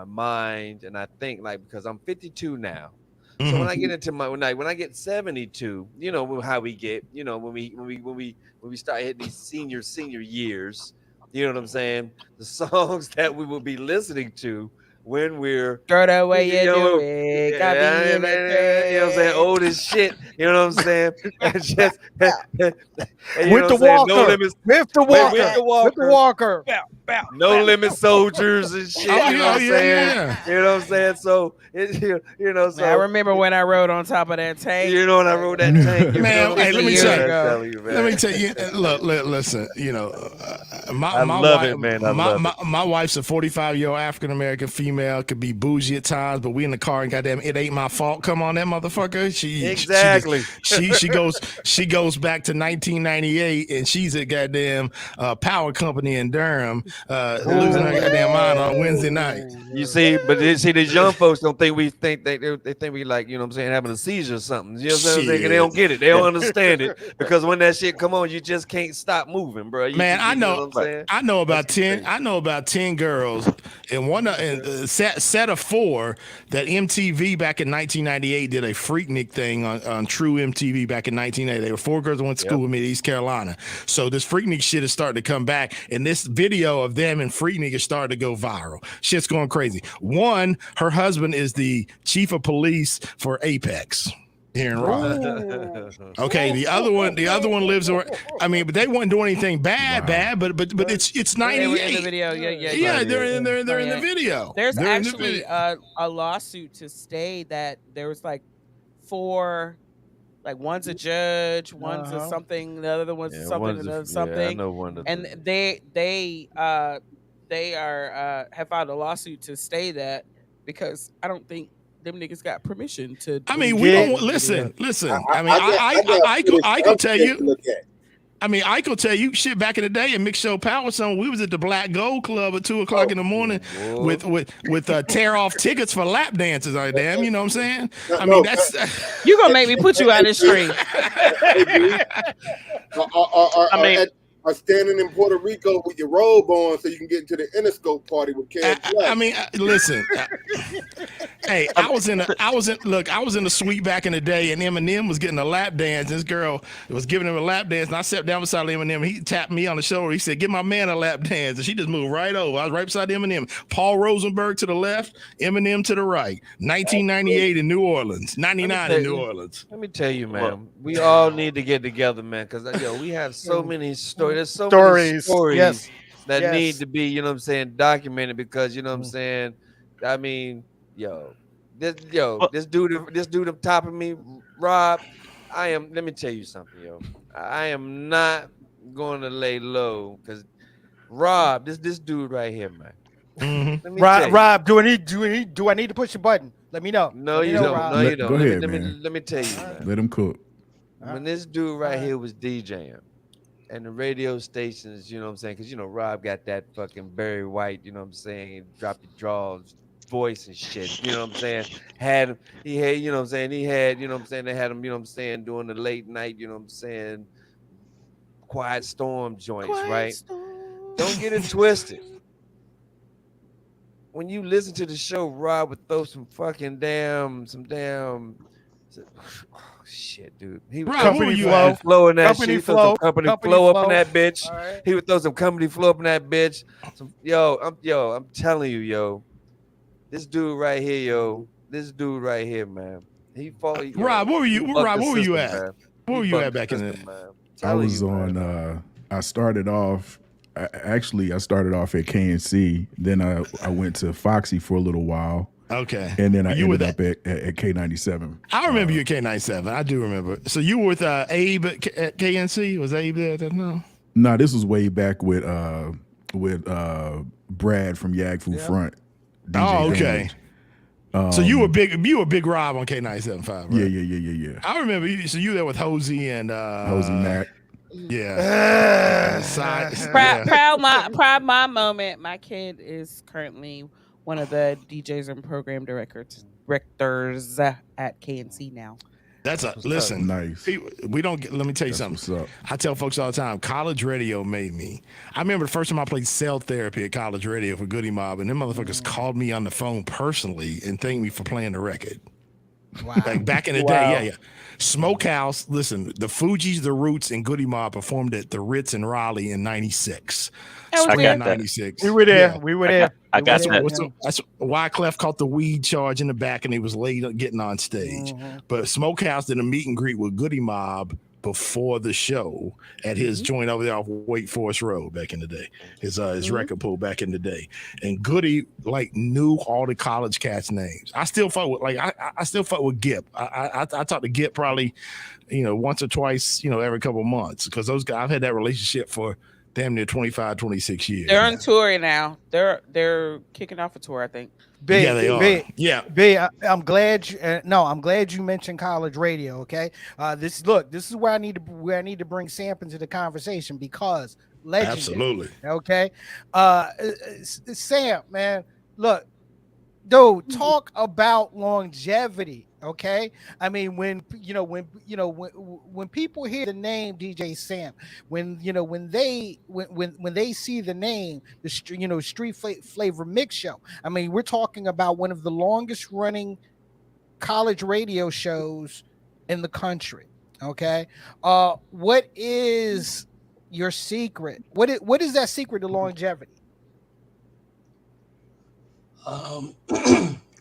mind, and I think, like, because I'm 52 now. So when I get into when I get 72, how we get, when we start hitting these senior years, you know what I'm saying? The songs that we will be listening to when we're throw the way you do it, got me in you know what I'm saying, old as shit, you know what I'm saying, and just with the walker, no limit soldiers and shit, you know what I'm saying, you know what I'm saying. So so I remember when I rode on top of that tank. When I rode that tank, man. Hey, let me tell you. Look, listen. My wife's a 45-year-old African American female. Could be bougie at times, but we in the car and goddamn, it ain't my fault. Come on, that motherfucker. She goes back to 1998, and she's at goddamn power company in Durham, losing her goddamn mind on Wednesday night. You see, but these young folks don't think we think they think we, like, you know what I'm saying, having a seizure or something. You know what I'm saying? They don't get it. They don't understand it, because when that shit come on, you just can't stop moving, bro. I know about 10 girls, and one set of 4 that MTV back in 1998 did a Freaknik thing on True MTV back in 1980. There were 4 girls that went to school with me in East Carolina. So this Freaknik shit is starting to come back, and this video of them and Freaknik is starting to go viral. Shit's going crazy. One, her husband is the chief of police for Apex here in Raleigh. Okay, the other one lives where, but they weren't doing anything bad, but it's 98. They were in the video, yeah. They're in the video. There's actually a lawsuit to stay that there was like 4, like one's a judge, one's a something, the other one's something, another something. Yeah, I know one of them. And they have filed a lawsuit to stay that, because I don't think them niggas got permission to. We don't listen. I could tell you. I could tell you shit back in the day in Mix Show Power Zone. We was at the Black Gold Club at 2:00 in the morning with tear off tickets for lap dances. Damn, you know what I'm saying? That's you gonna make me put you out of the street. Are standing in Puerto Rico with your robe on so you can get into the Interscope party with Ken Black. Listen. Hey, I was in the suite back in the day, and Eminem was getting a lap dance. This girl was giving him a lap dance, and I sat down beside Eminem. And he tapped me on the shoulder. He said, "Give my man a lap dance," and she just moved right over. I was right beside Eminem. Paul Rosenberg to the left, Eminem to the right. 1998 in New Orleans, 99 in New Orleans. Let me tell you, man, we all need to get together, man, because we have so many stories. There's so many stories that need to be, documented, because, what I'm saying, this dude up top of me, Rob, let me tell you something, I am not going to lay low, because Rob, this dude right here, man. Mm-hmm. Let me tell you. Rob, do I need to push a button? Let me know. No, Let me you know, don't. Rob. No, you Go don't. ahead, Let man. me tell you, man. Let him cook. When this dude right here was DJing, and the radio stations, you know what I'm saying? Because Rob got that fucking Barry White, you know what I'm saying, drop your draws voice and shit. You know what I'm saying? He had, you know what I'm saying? He had, you know what I'm saying? They had him, you know what I'm saying, doing the late night, you know what I'm saying, Quiet Storm joints, right? Don't get it twisted. When you listen to the show, Rob would throw some shit, dude. He would throw Rob, where some were you company at? flow in that shit. Company He throw some flow. company flow up in that bitch. All right. He would throw some company flow up in that bitch. I'm telling you, yo. This dude right here, yo. This dude right here, man. He fought, Rob, where were you? bucked Rob, the where were you system, at? man. Where He were you bucked at the back in the? system, man. I Telling was you, on. man. I started off. Actually, I started off at KNC. Then I went to Foxy for a little while. Okay. And then I You were ended up at K97. I remember you at K97. I do remember. So you were with Abe at KNC? Was Abe there at that time? No, this was way back with Brad from Yag Fu Front. DJ Oh, okay. Damage. So you were big Rob on K97.5, right? Yeah. I remember you. So you were there with Hosey and Hosey Mac. Yeah. Proud mom moment. My kid is currently one of the DJs and program directors at KNC now. Listen. Nice. We don't get. Let me tell you something. What's up? I tell folks all the time. College radio made me. I remember the first time I played cell therapy at college radio for Goody Mob, and them motherfuckers called me on the phone personally and thanked me for playing the record. Wow. Like back in the day, yeah. Smokehouse, listen, the Fugees, the Roots, and Goody Mob performed at the Ritz in Raleigh in '96. I got 96. We were there. Yeah. We were there. I got That's Wyclef caught the weed charge in the back and he was late getting on stage. But Smokehouse did a meet and greet with Goody Mob before the show at his joint over there off Wake Forest Road back in the day. His record pool back in the day. And Goody knew all the college cats' names. I still fuck with I still fuck with Gip. I talk to Gip probably once or twice every couple of months because those guys, I've had that relationship for damn near 25, 26 years. They're on tour now. They're kicking off a tour, I think. Yeah, they are. Yeah. I'm glad I'm glad you mentioned college radio. Okay. This is where I need to bring Samp into the conversation because legendary. Absolutely. Okay. Samp, man, look, dude, talk about longevity. Okay, I mean when people hear the name DJ Samp, when they see the name, the Street Flavor Mix Show. I mean, we're talking about one of the longest running college radio shows in the country. Okay, what is your secret? What is that secret to longevity?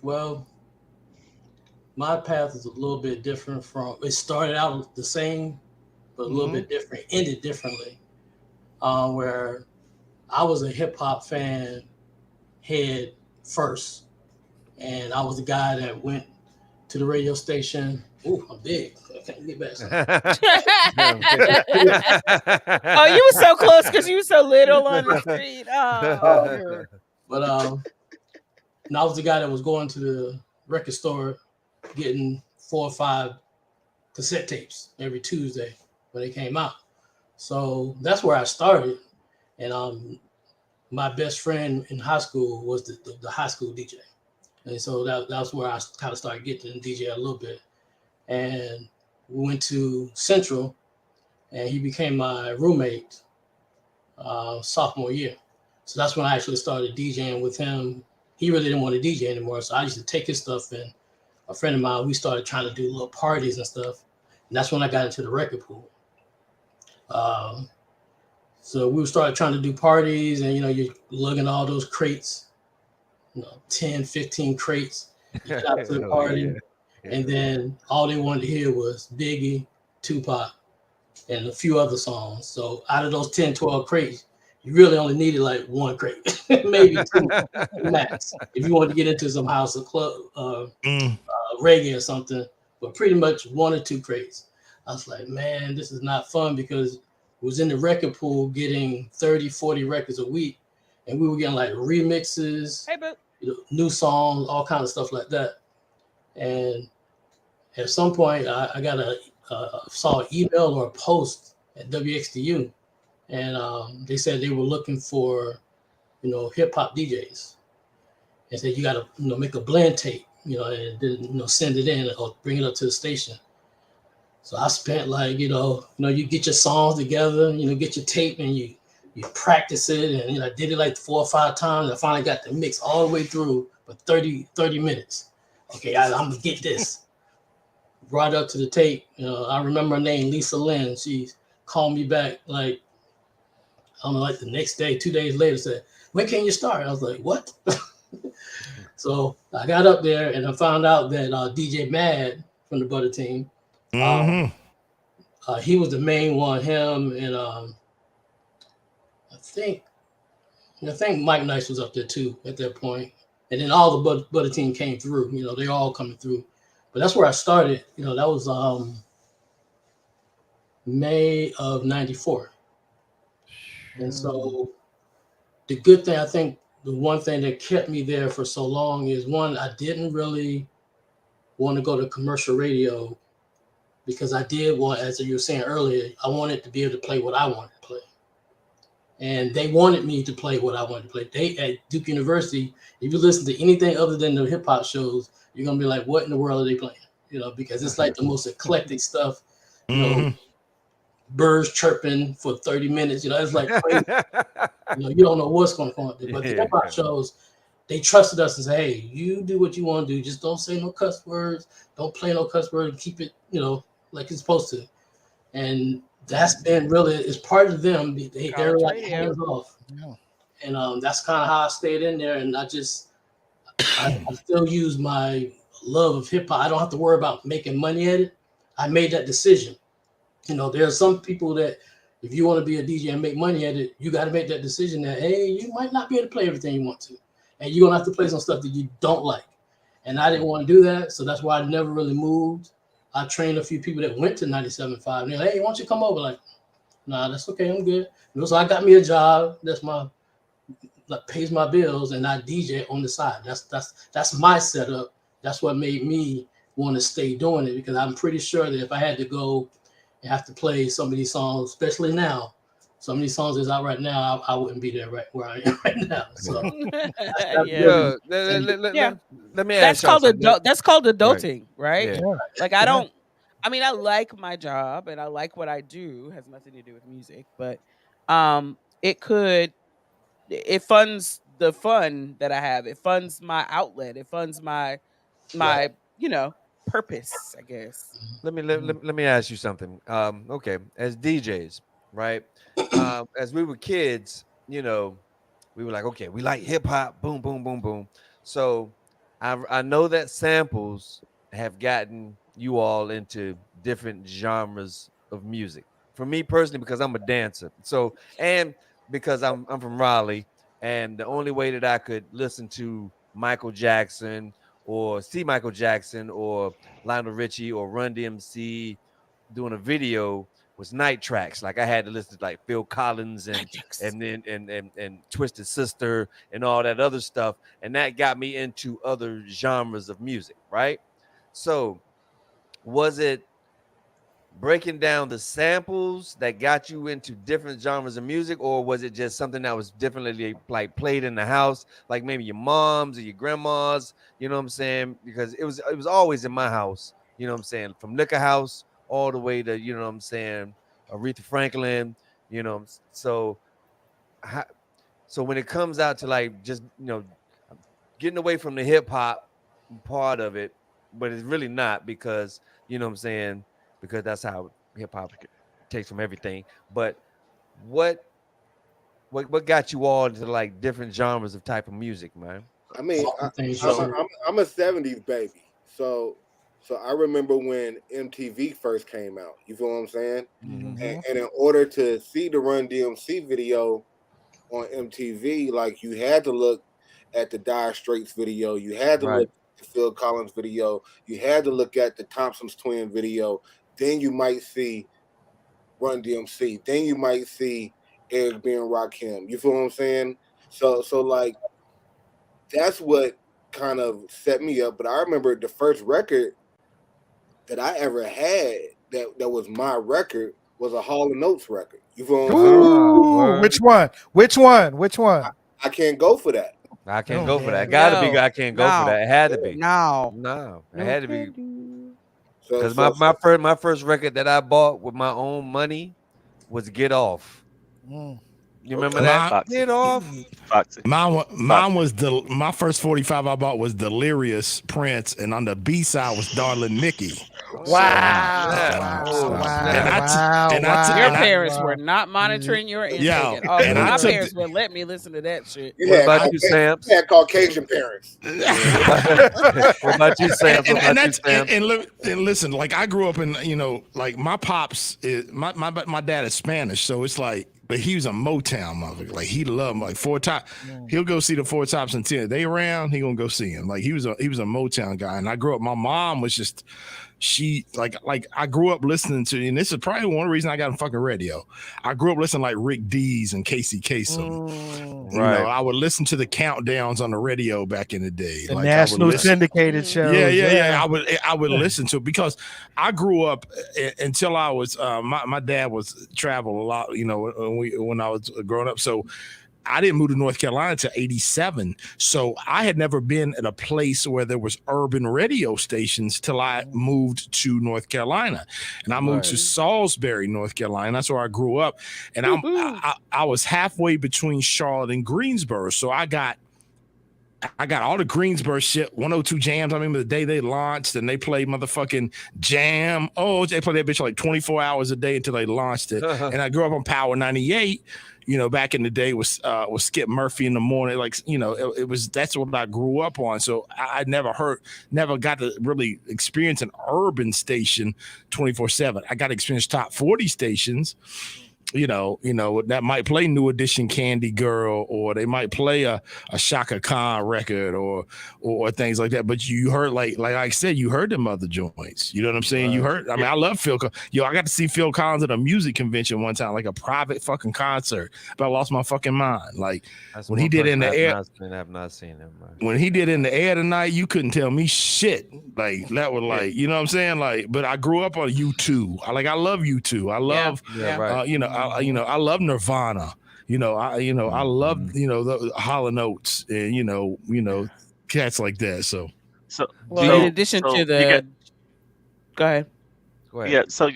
Well, my path is a little bit different from. It started out the same, but a little bit different. Ended differently, where I was a hip hop fan head first, and I was the guy that went to the radio station. Ooh, I'm big. I can't get back. Oh, you were so close because you were so little on the street. Oh. But and I was the guy that was going to the record store, getting 4 or 5 cassette tapes every Tuesday when they came out. So that's where I started. And my best friend in high school was the high school DJ. And so that's where I kind of started getting DJ a little bit. And we went to Central, and he became my roommate sophomore year. So that's when I actually started DJing with him. He really didn't want to DJ anymore, so I used to take his stuff, and a friend of mine, we started trying to do little parties and stuff. And that's when I got into the record pool. So we started trying to do parties, and you're lugging all those crates, 10, 15 crates. You get out to the party, and then all they wanted to hear was Biggie, Tupac, and a few other songs. So out of those 10, 12 crates, you really only needed like 1 crate, maybe 2 max, if you wanted to get into some house or club, reggae or something. But pretty much 1 or 2 crates. I was like, man, this is not fun because was in the record pool getting 30, 40 records a week. And we were getting like remixes, new songs, all kinds of stuff like that. And at some point, I got saw an email or a post at WXDU, and they said they were looking for, hip hop DJs, and said you got to, make a blend tape, and then send it in or bring it up to the station. So I spent like, you get your songs together, get your tape and you practice it, and I did it like 4 or 5 times. I finally got the mix all the way through for 30 minutes. Okay, I'm gonna get this. Brought up to the tape. I remember her name, Lisa Lynn. She called me back like, I don't know, like the next day, 2 days later, said, "When can you start?" I was like, "What?" So I got up there and I found out that DJ Mad from the Butter Team, he was the main one. Him and I think Mike Nice was up there too at that point. And then all the Butter Team came through. They're all coming through. But that's where I started. That was May of '94. And so the good thing, I think the one thing that kept me there for so long is, one, I didn't really want to go to commercial radio because I did want, as you were saying earlier, I wanted to be able to play what I wanted to play. And they wanted me to play what I wanted to play. They at Duke University, if you listen to anything other than the hip hop shows, you're gonna be like, what in the world are they playing? Because it's like the most eclectic stuff. Birds chirping for 30 minutes. It's like crazy. You don't know what's going on. But the hip hop shows, they trusted us and say, hey, you do what you want to do. Just don't say no cuss words. Don't play no cuss words. Keep it, like it's supposed to. And that's been really, it's part of them. They're like hands off. Yeah. And that's kind of how I stayed in there. And I still use my love of hip hop. I don't have to worry about making money at it. I made that decision. There are some people that if you want to be a DJ and make money at it, you got to make that decision that, hey, you might not be able to play everything you want to. And you're going to have to play some stuff that you don't like. And I didn't want to do that. So that's why I never really moved. I trained a few people that went to 97.5. And they're like, hey, why don't you come over? Like, nah, that's okay. I'm good. So I got me a job. That pays my bills, and I DJ on the side. That's my setup. That's what made me want to stay doing it, because I'm pretty sure that if I had to go and have to play some of these songs, especially now, some of these songs that's out right now, I wouldn't be there right where I am right now. So let me ask y'all something. That's called adulting, right? Yeah. Like I like my job and I like what I do. It has nothing to do with music, but it funds the fun that I have. It funds my outlet. It funds my purpose, I guess. Let me ask you something. Okay, as DJs, right? As we were kids, we were like, okay, we like hip hop, boom, boom, boom, boom. So I know that samples have gotten you all into different genres of music. For me personally, because I'm a dancer, and because I'm from Raleigh, and the only way that I could listen to Michael Jackson or see Michael Jackson or Lionel Richie or Run DMC doing a video was night tracks. Like I had to listen to like Phil Collins and Twisted Sister and all that other stuff, and that got me into other genres of music, right? So was it breaking down the samples that got you into different genres of music, or was it just something that was differently like played in the house, like maybe your mom's or your grandma's, you know what I'm saying? Because it was always in my house, you know what I'm saying, from Liquor House all the way to, you know what I'm saying, Aretha Franklin, so when it comes out to like just getting away from the hip hop part of it, but it's really not, because you know what I'm saying, because that's how hip hop takes from everything. But what got you all into like different genres of type of music, man? I mean, I'm a '70s baby, so I remember when MTV first came out. You feel what I'm saying? Mm-hmm. And in order to see the Run DMC video on MTV, like you had to look at the Dire Straits video, you had to look at the Phil Collins video, you had to look at the Thompson's Twin video. Then you might see Run DMC. Then you might see Eric B and Rakim. You feel what I'm saying? So like that's what kind of set me up. But I remember the first record that I ever had that was my record was a Hall and Oates record. You feel what I'm saying? Ooh, which one? Which one? Which one? I can't go for that. I can't Oh, go for that. man. Gotta be. No, I can't go for no, that. It had to be. no. No, it No had to be. can do. So, Because so, my first record that I bought with my own money was Get Off. Mm. You remember Okay. that? Foxy. Get Off. Foxy. Mine was my first 45 I bought was Delirious Prince, and on the B side was Darling Nikki. Wow. snap. Wow. Oh, Wow. snap. Your and I- parents were not monitoring your intake Yeah, at all. and I My took parents would let me listen to that shit. you What had about you, Caucasian- Samps? you had Caucasian parents. What about you, Sam? and, What and about you, that's Sam? and listen, like I grew up in, like my pops my dad is Spanish, so it's like, but he was a Motown motherfucker. Like he loved like Four Top. He'll go see the Four Tops until they around. He gonna go see him. Like he was a Motown guy. And I grew up. My mom was just like I grew up listening to, and this is probably one reason I got on fucking radio. I grew up listening like Rick Dees and Casey Kasem. You know, I would listen to the countdowns on the radio back in the day. The like national I would listen, syndicated shows. yeah. I would listen to it because I grew up until I was my dad was travel a lot, when I was growing up. So I didn't move to North Carolina until 87. So I had never been at a place where there was urban radio stations till I moved to North Carolina. And I moved to Salisbury, North Carolina. That's where I grew up. And I was halfway between Charlotte and Greensboro. So I got all the Greensboro shit, 102 Jams. I remember the day they launched and they played motherfucking Jam. Oh, they played that bitch like 24 hours a day until they launched it. And I grew up on Power 98. Back in the day was Skip Murphy in the morning. Like, it was, that's what I grew up on. So I never got to really experience an urban station 24/7. I got to experience top 40 stations. That might play New Edition Candy Girl, or they might play a Shaka Khan record or things like that. But you heard, like I said, you heard them other joints. You know what I'm saying? You heard, I mean, I love Phil. I got to see Phil Collins at a music convention one time, like a private fucking concert, but I lost my fucking mind. Like when he did In the Air. I have not seen him. When he did In the Air tonight, you couldn't tell me shit. Like that was like, you know what I'm saying? Like, but I grew up on U2. I love U2. I love, I love Nirvana. I love, the Hall and Oates and, cats like that. So In addition to the, go ahead. Yeah. So,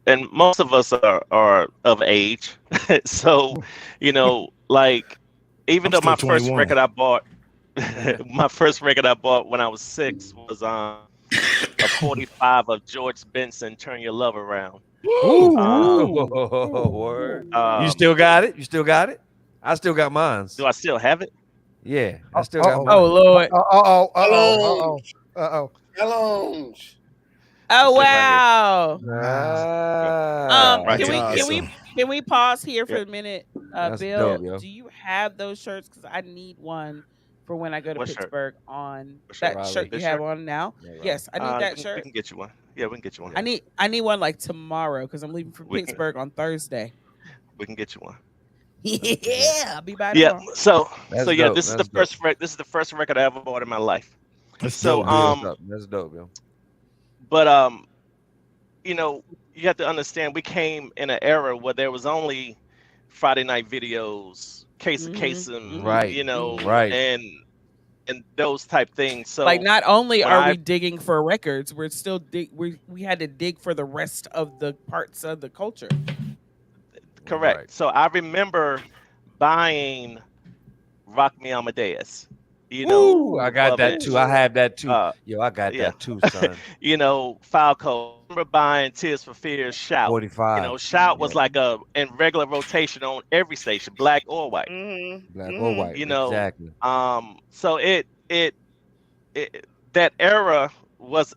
and most of us are of age. So, like, even though my first record I bought, when I was 6 was a 45 of George Benson, Turn Your Love Around. Word. You still got it? I still got mine. Do I still have it? Yeah, I still got mine. Oh Lord. Hello. Oh wow. Awesome. Can we pause here for a minute? Bill, dope, do you have those shirts? Because I need one for when I go to Pittsburgh on that shirt you have on now. Yes, I need that shirt. We can get you one. Yeah, we can get you one. I need one like tomorrow because I'm leaving for Pittsburgh on Thursday. We can get you one. Yeah, I'll be by tomorrow. Yeah, so yeah, this is the first this is the first record I ever bought in my life. That's dope, that's dope, yo. But you have to understand, we came in an era where there was only Friday night videos, Case of Kasem, right, and those type things. So like, not only are we digging for records, we're still we had to dig for the rest of the parts of the culture. Correct. Right. So I remember buying Rock Me Amadeus. I got that too. I have that too. I got that too, son. Falco. I remember buying Tears for Fears, Shout. 45. Shout was like in regular rotation on every station, black or white. Black or white. Exactly. So it that era was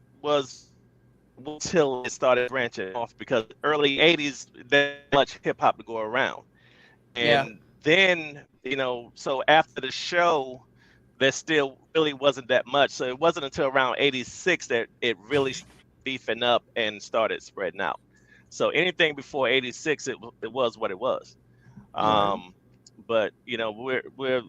until it started branching off, because early 80s there was much hip hop to go around. And then, so after the show, there still really wasn't that much. So it wasn't until around 86 that it really beefing up and started spreading out. So anything before 86, it was what it was. Mm-hmm. But we're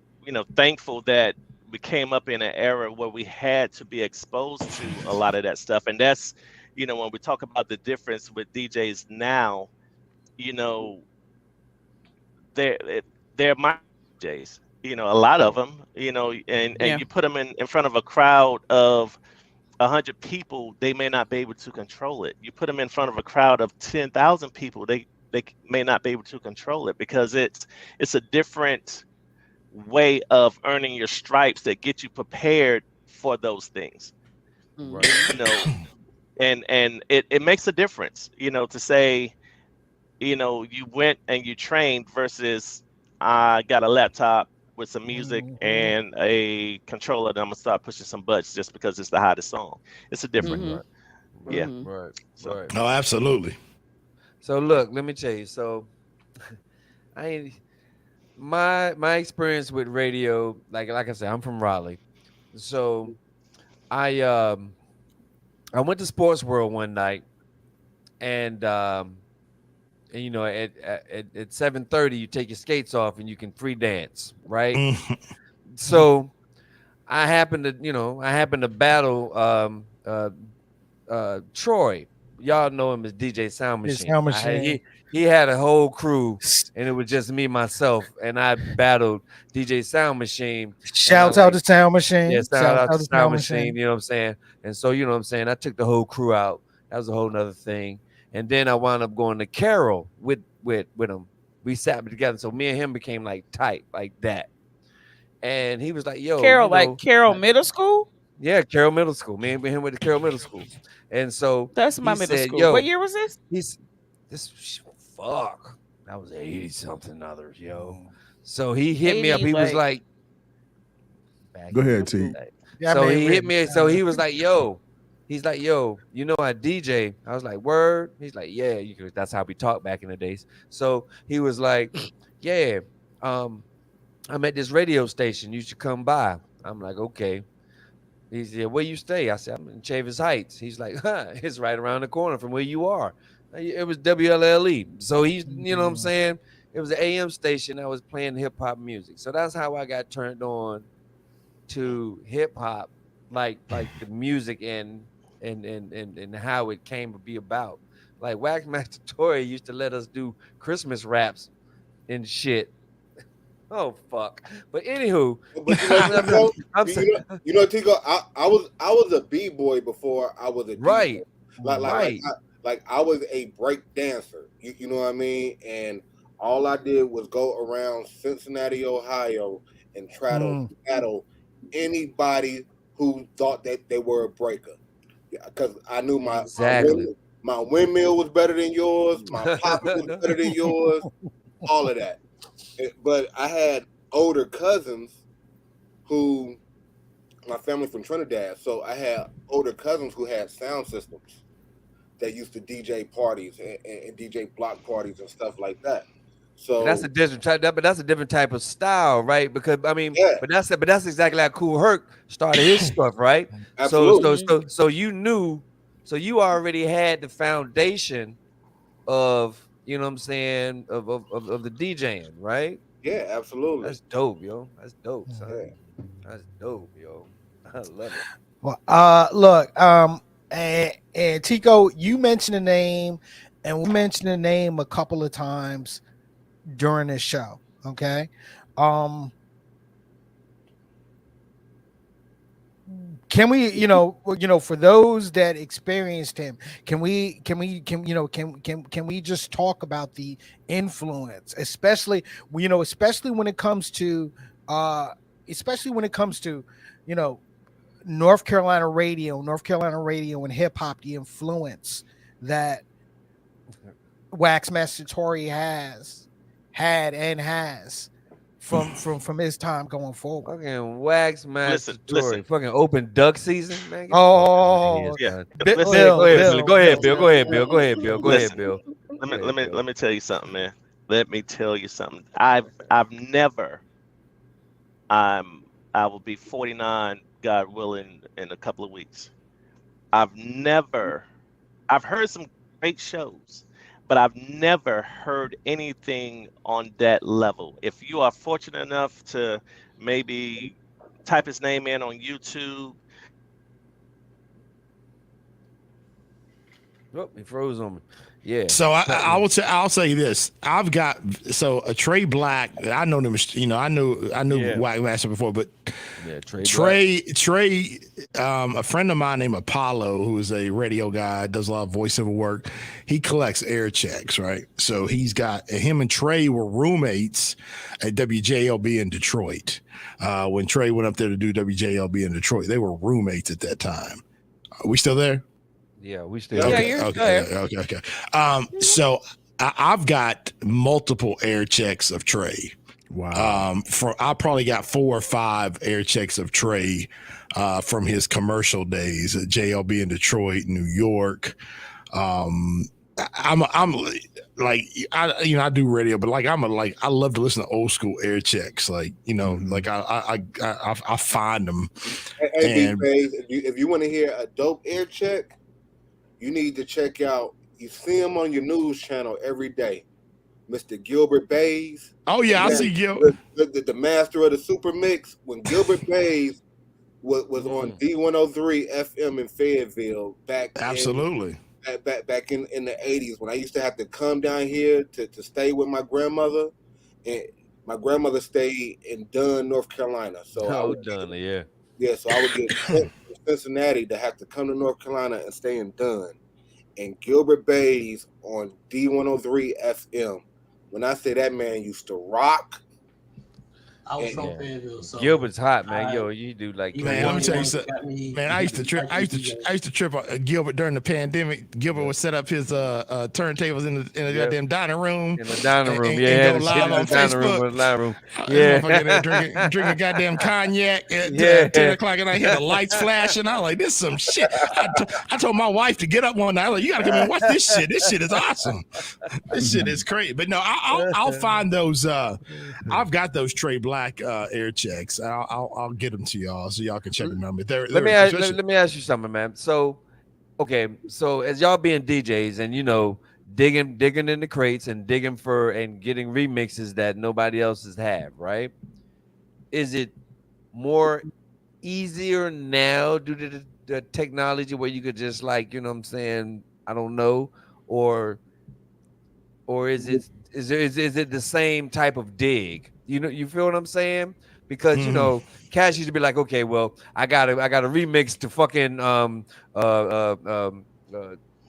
thankful that we came up in an era where we had to be exposed to a lot of that stuff. And that's, when we talk about the difference with DJs now, you know, they're they're my DJs, a lot of them, and Yeah. you put them in front of a crowd of 100 people, they may not be able to control it. You put them in front of a crowd of 10,000 people, they may not be able to control it, because it's a different way of earning your stripes that get you prepared for those things. Right. Mm-hmm. And it makes a difference, to say, you went and you trained versus I got a laptop with some music Mhm. and a controller that I'm gonna start pushing some buttons just because it's the hottest song. It's a difference. Mm-hmm. Right. Yeah. Right. Mm-hmm. Right. So Right. Oh, absolutely. So look, let me tell you. So I ain't my experience with radio, like I said, I'm from Raleigh. So I um I went to Sports World one night, and at 7:30 you take your skates off and you can free dance, right? Mhm. So I happened to battle Troy. Y'all know him as DJ Sound His sound Machine. machine. He had a whole crew, and it was just me myself, and I battled DJ Sound Machine, and I Shouts out like to sound yeah, machine. shout Shouts out out to to Sound sound Machine, machine. you know what I'm saying? And so, you know what I'm saying? I took the whole crew out. That was a whole nother thing. And then I wound up going to Carol with him. We sat together. So me and him became like tight, like that. And he was like, yo, Carol, like Carol Middle School. yeah, Carroll Middle School. Me and him went to Carroll Middle School. And so That's my he middle said, school. What yo, year was this? he's fuck. That was 80 something others, yo. So he hit me up. 80, He was like like, back Go in ahead, the T. day. That So man he hit written. me. So he was like, yo, he's like, yo, I DJ. I was like, word. He's like, yeah, you could. That's how we talked back in the days. So he was like, yeah, um, I'm at this radio station. You should come by. I'm like, okay. He said, where you stay? I said, I'm in Chavis Heights. He's like, huh, it's right around the corner from where you are. It was WLLE. So he's, you know what I'm Mhm. saying? It was an AM station that was playing hip hop music. So that's how I got turned on to hip hop, like the music and how it came to be about. Like Wax Master Tory used to let us do Christmas raps and shit. Oh fuck! But anywho, But I'm, Tico, I'm saying Tico, I was a b-boy before I was a DJ. right, Like like like right. I, like I was a break dancer. You know what I mean? And all I did was go around Cincinnati, Ohio, and try to Mm. battle anybody who thought that they were a breaker. Because I knew Exactly. my windmill was better than yours, my poppet was better than yours, all of that. But I had older cousins who my family from Trinidad, so I had older cousins who had sound systems that used to DJ parties and DJ block parties and stuff like that. But that's So a different type. But that's a different type of style, right? Because I mean, yeah, but that's exactly how Cool Herc started his stuff, right? So so absolutely, Mm-hmm. so so you knew, so you already had the foundation of you know what I'm saying of the DJing, right? yeah, absolutely, That's dope, yo. That's dope, son. yeah. That's dope, yo. I love it. Well, look, and Tico, you mentioned the name, and we mentioned the name a couple of times during this show. Okay, um, can we, for those that experienced him, can we just talk about the influence, especially when it comes to, uh, especially when it comes to, you know, North Carolina radio and hip hop, the influence that Waxmaster Tory has from his time going forward. Fucking Wax Master Tory. Listen. Fucking open duck season, man. Get the fuck out of here, Oh, Yeah. son. Go Listen. ahead, go ahead, Billy. Bill, Go ahead, Bill. Bill. Go ahead, Bill. Go ahead, Bill. Go ahead, Listen. Bill. Let Go me let ahead, me Bill. let me tell you something, man. Let me tell you something. I'm I will be 49, God willing, in a couple of weeks. I've never I've heard some great shows, but I've never heard anything on that level. If you are fortunate enough to maybe type his name in on YouTube. Oh, he froze on me. Yeah. So I'll say this. I've got a Trey Black. I know them. I knew White Master before, but yeah, Trey, a friend of mine named Apollo, who is a radio guy, does a lot of voiceover work. He collects air checks, right? So he's got him and Trey were roommates at WJLB in Detroit. When Trey went up there to do WJLB in Detroit, they were roommates at that time. Are we still there? Yeah, we still. Okay, Okay. So I've got multiple air checks of Trey. Wow. I probably got 4 or 5 air checks of Trey from his commercial days at JLB in Detroit, New York. I'm like I do radio, but like I love to listen to old school air checks. Like like I find them. Hey, if you want to hear a dope air check, you need to check out. You see him on your news channel every day, Mr. Gilbert Bays. Oh yeah, I see Gilbert, the master of the super mix. When Gilbert Bays was on D103 FM in Fayetteville back absolutely. Back in the 80s, when I used to have to come down here to stay with my grandmother, and my grandmother stayed in Dunn, North Carolina. So so I would get sent to Cincinnati to have to come to North Carolina and stay in Dunn. And Gilbert Bays on D103 FM. When I say that man used to rock. I was from Fayetteville, so Gilbert's hot, man. You do like man. Let me tell you something. Man, I used to trip Gilbert during the pandemic. Gilbert would set up his turntables in the goddamn dining room. In the dining room, and go live on Facebook. Yeah, drinking goddamn cognac at 10 o'clock at night. Hear the lights flashing. I was like, this is some shit. I told my wife to get up one night. I was like, you gotta come and watch this shit. This shit is awesome. This shit is crazy. But no, I'll find those. I've got those Trey Black air checks. I'll get them to y'all so y'all can check them out. Let me ask you something, man. So, okay, so as y'all being DJs and digging in the crates and digging for and getting remixes that nobody else has have, right? Is it more easier now due to the technology where you could just like, what I'm saying, I don't know, or is it the same type of dig? You feel what I'm saying? Because Cash used to be like, okay, well, I got a remix to fucking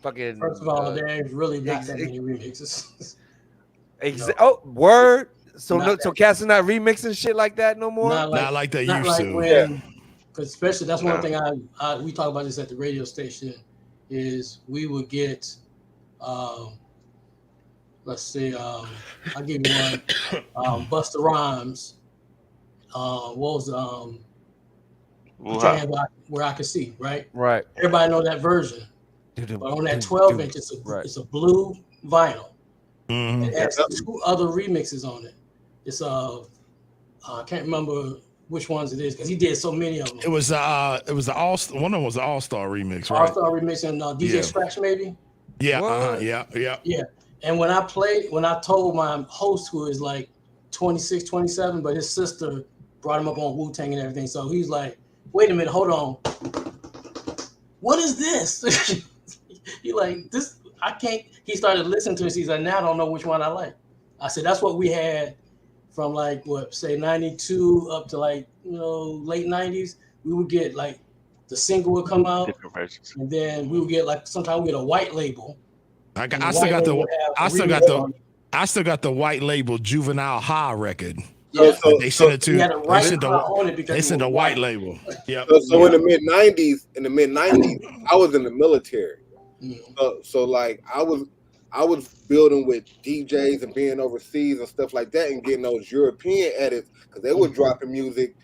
fucking. First of all, there's really not that many remixes. Oh, word. So Cass is not remixing shit like that no more. Not like they used to. Because especially that's one thing we talk about this at the radio station is we would get. Let's see. I'll give you one. Busta Rhymes. What was Where I Could See, right? Right. Everybody know that version. But on that 12-inch, it's a blue vinyl. Mm-hmm. It has 2 other remixes on it. It's I can't remember which ones it is because he did so many of them. It was one of them was the All-Star remix, right? All-Star remix and DJ Scratch maybe. Yeah. Yeah. And when I told my host, who is like 26, 27, but his sister brought him up on Wu-Tang and everything. So he's like, wait a minute, hold on. What is this? He like, this, I can't. He started listening to it. He's like, now I don't know which one I like. I said, that's what we had from like, say 92 up to like, late 90s. We would get like, the single would come out. Different versions. And then we would get like, sometimes we get a white label. I still got the white label Juvenile High record. Yeah. They sent it to. They sent a white label. Yeah. So in the mid '90s, I was in the military. So like I was building with DJs and being overseas and stuff like that and getting those European edits because they were dropping music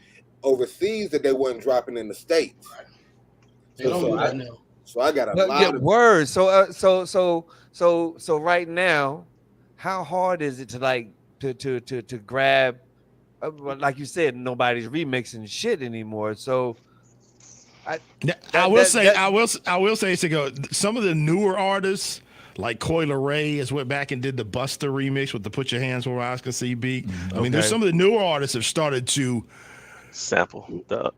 overseas that they weren't dropping in the States. Right. They don't do that now. So I got a lot of words. So right now, how hard is it to like to grab? Like you said, nobody's remixing shit anymore. So I will say to go some of the newer artists Like Coyle Ray has went back and did the Buster remix with the "Put Your Hands Where Eyes Can See" beat. I mean, there's some of the newer artists have started to sample the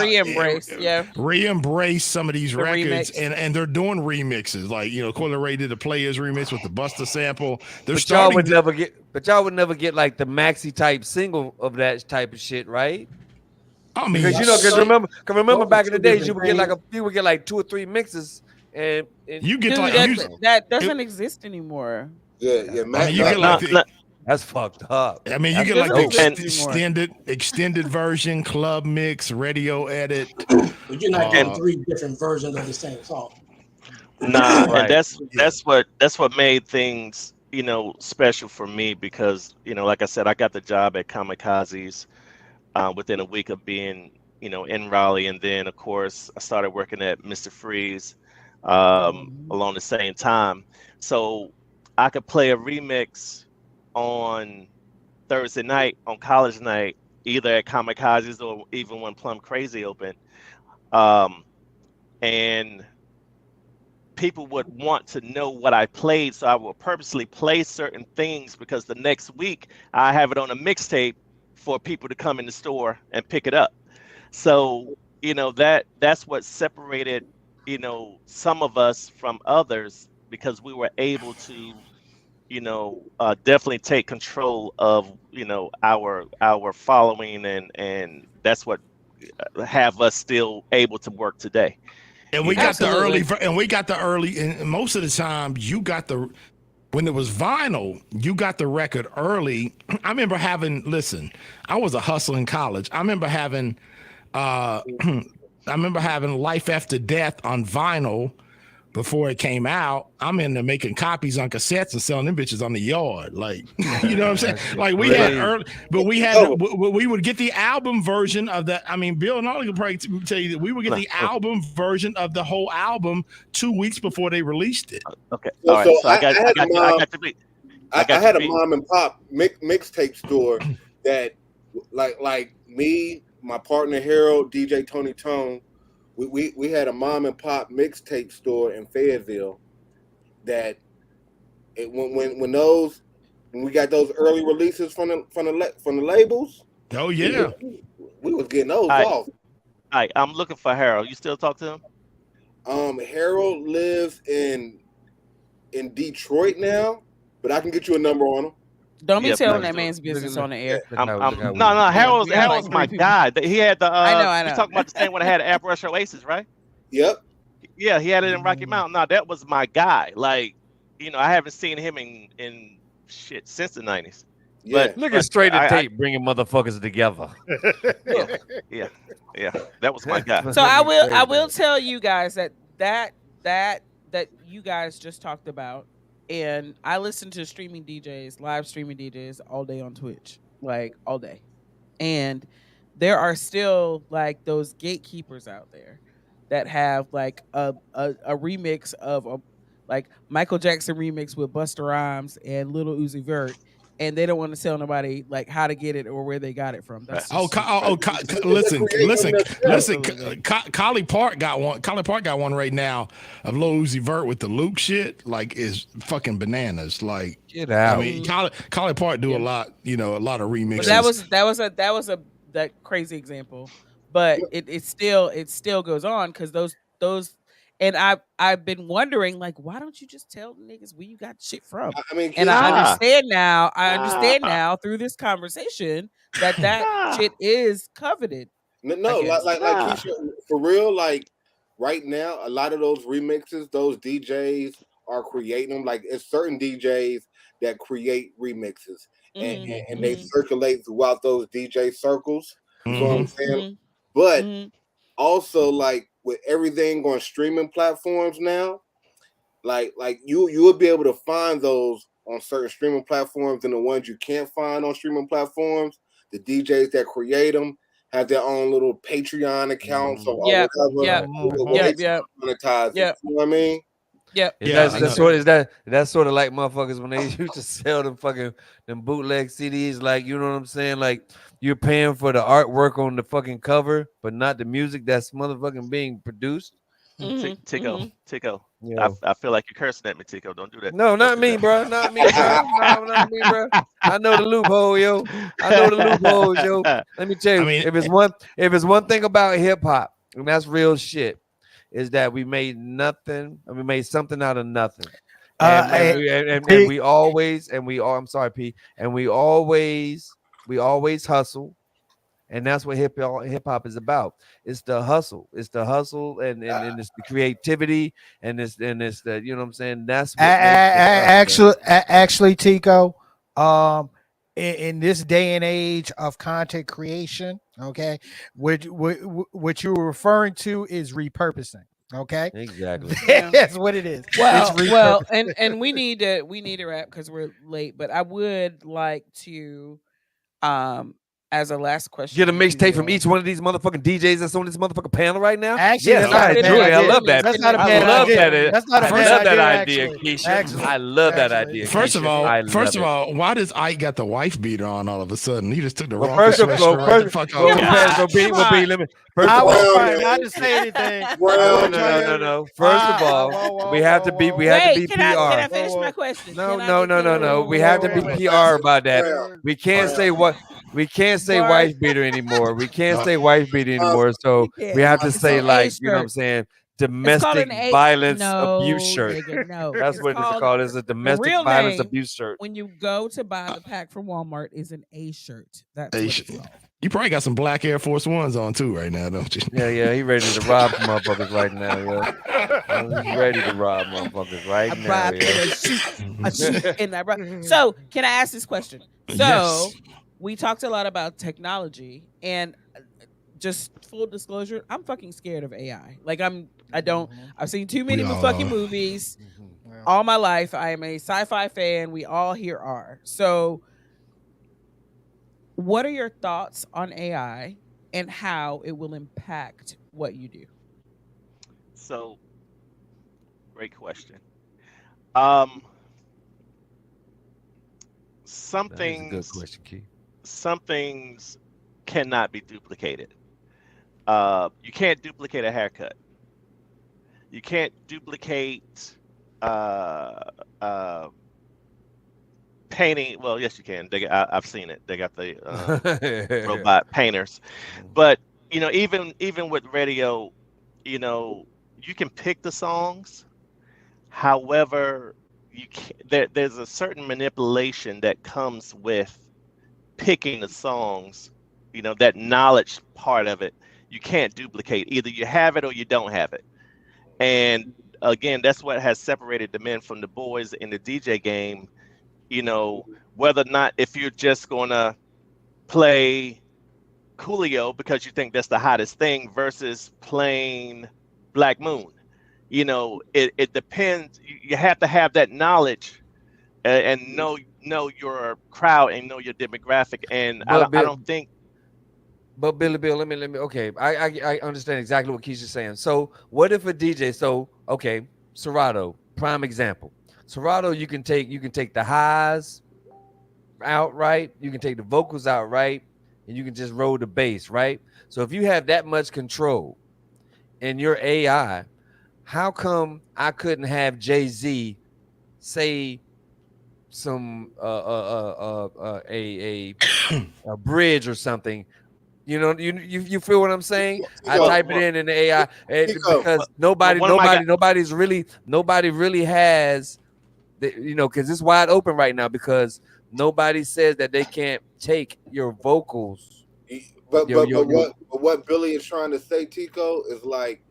re-embrace, re-embrace some of these records, remix. and they're doing remixes. Like, you know, Coyle Ray did the Players remix with the Buster sample. But y'all would never get like the maxi type single of that type of shit, right? I mean, because remember back in the days, you would get like 2 or 3 mixes, and you get that doesn't exist anymore. Yeah. I mean, you get like that's fucked up. I mean, you get like the extended version, club mix, radio edit. But you're not getting 3 different versions of the same song. Nah, right. And that's what made things, you know, special for me, because, you know, like I said, I got the job at Kamikazes within a week of being, you know, in Raleigh, and then of course I started working at Mr. Freeze along the same time, so I could play a remix on Thursday night, on college night, either at Kamikazes or even when Plum Crazy opened, and people would want to know what I played, so I would purposely play certain things because the next week I have it on a mixtape for people to come in the store and pick it up. So, you know, that's what separated, you know, some of us from others, because we were able to, you know, definitely take control of, you know, our following, and that's what have us still able to work today. And we got the early, and most of the time you got when it was vinyl, you got the record early. I remember I was a hustler in college. I remember having Life After Death on vinyl before it came out. I'm into making copies on cassettes and selling them bitches on the yard. Like, you know what I'm saying? Like we had early, but we would get the album version of that. I mean, Bill and Ollie can probably tell you that we would get the album version of the whole album 2 weeks before they released it. Okay. All right. So I had a mom and pop mixtape store that, like me, my partner Harold, DJ Tony Tone, we had a mom and pop mixtape store in Fayetteville that when we got those early releases from the labels. Oh yeah, we was getting those off. All right, I'm looking for Harold. You still talk to him? Harold lives in Detroit now, but I can get you a number on him. Don't be telling that man's business on the air. No, Harold's my guy. He had the. I know. You talking about the same one that had Airbrush Oasis, right? Yep. Yeah, he had it in Rocky Mountain. No, that was my guy. Like, you know, I haven't seen him in shit since the 90s. Yeah. But look at Straight to Tape bringing motherfuckers together. Yeah, that was my guy. So I will tell you guys that you guys just talked about. And I listen to live streaming DJs all day on Twitch, like all day. And there are still like those gatekeepers out there that have like a remix of like Michael Jackson remix with Busta Rhymes and Lil Uzi Vert, and they don't want to tell nobody like how to get it or where they got it from. Listen. Collie Park got one. Collie Park got one right now of Lil Uzi Vert with the Luke shit. Like, is fucking bananas. Like, get out. I mean, Collie Park do a lot. You know, a lot of remixes. But that was that crazy example. But it still goes on because those. And I've been wondering, like, why don't you just tell the niggas where you got shit from? I mean, I understand now through this conversation that shit is coveted. No, like Keisha, for real, like right now, a lot of those remixes, those DJs are creating them. Like, it's certain DJs that create remixes, and they circulate throughout those DJ circles. You know what I'm saying? But also, like, with everything on streaming platforms now, like you will be able to find those on certain streaming platforms, and the ones you can't find on streaming platforms, the DJs that create them have their own little Patreon accounts or whatever. Monetize. You know what I mean? Yeah. That's sort of like motherfuckers when they used to sell them bootleg CDs. Like, you know what I'm saying? Like, you're paying for the artwork on the fucking cover, but not the music that's motherfucking being produced. Tico, Tico. Yeah. I feel like you're cursing at me, Tico. Don't do that. No, Don't not do me, that. bro. Not me, bro. No, not me, bro. I know the loophole, yo. I know the loopholes, yo. Let me tell I you, mean, if it's one thing about hip hop, and that's real shit, is that we made nothing, and we made something out of nothing. And eh, and we always and we all I'm sorry, P, and we always hustle. And that's what hip hop is about. It's the hustle. It's the hustle and it's the creativity and it's the you know what I'm saying. That's what makes it us, man. actually, Tico, um, in this day and age of content creation, okay, what you were referring to is repurposing. Okay, Exactly. Yeah. that's what it is. It's Well, repurposing. and we need to wrap because we're late. But I would like to, um, as a last question, Get a if you mixtape from will. each one of these motherfucking DJs that's on this motherfucking panel right now. Actually, Yes, that's Don't not I a send bad it. enjoy it. I idea. love Send it. that. That's Send not a it. I bad love idea. that. That's not a I bad love that idea. idea, Actually, Keisha. I love that idea, first of Keisha. all, I love it. why does Ike got the wife beater on all of a sudden? He just took the Well, Rocket sweatshirt right the fuck off. Hip hop. Hip well, B, hop. let me. First I of was all, Brown trying not man, to say anything. I no, brown was no, no, trying. no, man. no. First of all, Whoa, whoa, we have to whoa, be, whoa, we have to whoa. Wait, be can I PR. finish my Whoa, question? No, Can I no, get no, no, can no. whoa, We whoa, have to wait be a minute. PR Listen, about that. brown, We can't brown. say what we can't say Bart? wife beater anymore. We can't Uh, say wife beater My, anymore. So You can't. we have to my, It's say an my, A like, you know what I'm shirt. saying, It's called domestic an A. violence abuse No, shirt. nigga, no. That's It's what it's called called. It's a the domestic real violence name abuse shirt. when you go to buy the pack from Walmart is an A shirt. That's hey, what it's called. you probably got some black Air Force Ones on too right now, don't you? Yeah, yeah, he ready to rob some motherfuckers right now, yo. He's ready to rob motherfuckers right I now, bribe yo. and I shoot, and I bribe. So, can I ask this question? Yes. So, we talked a lot about technology, and just full disclosure, I'm fucking scared of AI. Like, I don't. I've seen too We many all fucking are. movies Well, all my life. I am a sci-fi fan. We all here are. So, what are your thoughts on AI and how it will impact what you do? So, great question. Um, some That is a good things, question, Key. some things cannot be duplicated. You can't duplicate a haircut. You can't duplicate uh, uh, painting. Well, yes, you can. I've seen it. They got the robot painters, but even with radio, you can pick the songs. However, there's a certain manipulation that comes with picking the songs. That knowledge part of it. You can't duplicate. Either you have it or you don't have it. And again, that's what has separated the men from the boys in the DJ game. You know, whether or not if you're just gonna play Coolio because you think that's the hottest thing versus playing Black Moon. It depends. You have to have that knowledge and know your crowd and know your demographic. And I but don't I Bill, don't think but Billy Bill, let me. Okay, I understand exactly what Keisha's saying. So what if a DJ? So okay, Serato, prime example. Serato, you can take the highs out right, you can take the vocals out right, and you can just roll the bass right. So if you have that much control in your AI, how come I couldn't have Jay Z say some a bridge or something? You feel what I'm saying? I Tico, type it well, in the AI Tico, because well, well nobody one of my guys. nobody nobody really has because it's wide open right now because nobody says that they can't take your vocals. but Yo but yo but yo. what Billy is trying to say, Tico, is like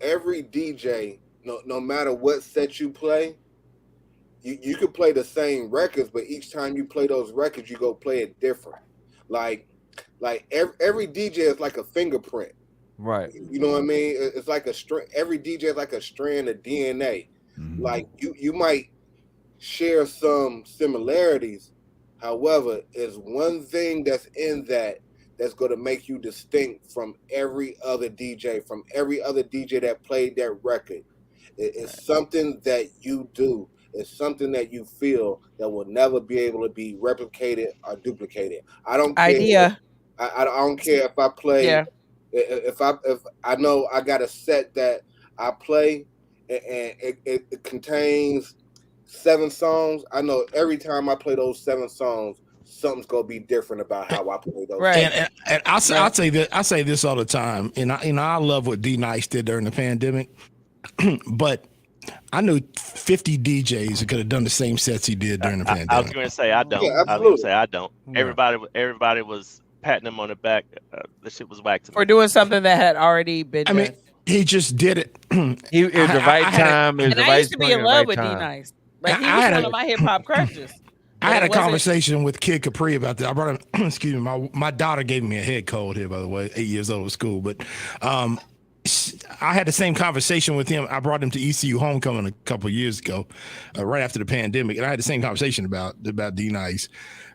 every DJ, no matter what set you play, you could play the same records, but each time you play those records, you go play it different. Like every DJ is like a fingerprint. Right. You know what I mean? It's like a strand. Every DJ is like a strand of DNA. Like you might share some similarities. However, is one thing that's in that's going to make you distinct from every other DJ, from every other DJ that played that record. It's something that you do. It's something that you feel that will never be able to be replicated or duplicated. I don't care. Idea. I don't care if I play Yeah. If I know I got a set that I play and it contains 7 songs, I know every time I play those 7 songs, something's gonna be different about how I play those. Right. And I'll say that I say this all the time, and I love what D Nice did during the pandemic, but I knew 50 DJs that could have done the same sets he did during the pandemic. I was going to say I don't. Yeah, I was going to say I don't. Yeah. Everybody was patting him on the back. The shit was whack to me. For doing something that had already been done. mean, he just did it. It was the right time. And I used to be in love with D Nice. Like, he was one of my hip hop crushes. I had a conversation with Kid Capri about that. I brought him, excuse me, my daughter gave me a head cold here, by the way, 8 years old at school. But I had the same conversation with him. I brought him to ECU Homecoming a couple of years ago, right after the pandemic. And I had the same conversation about D Nice.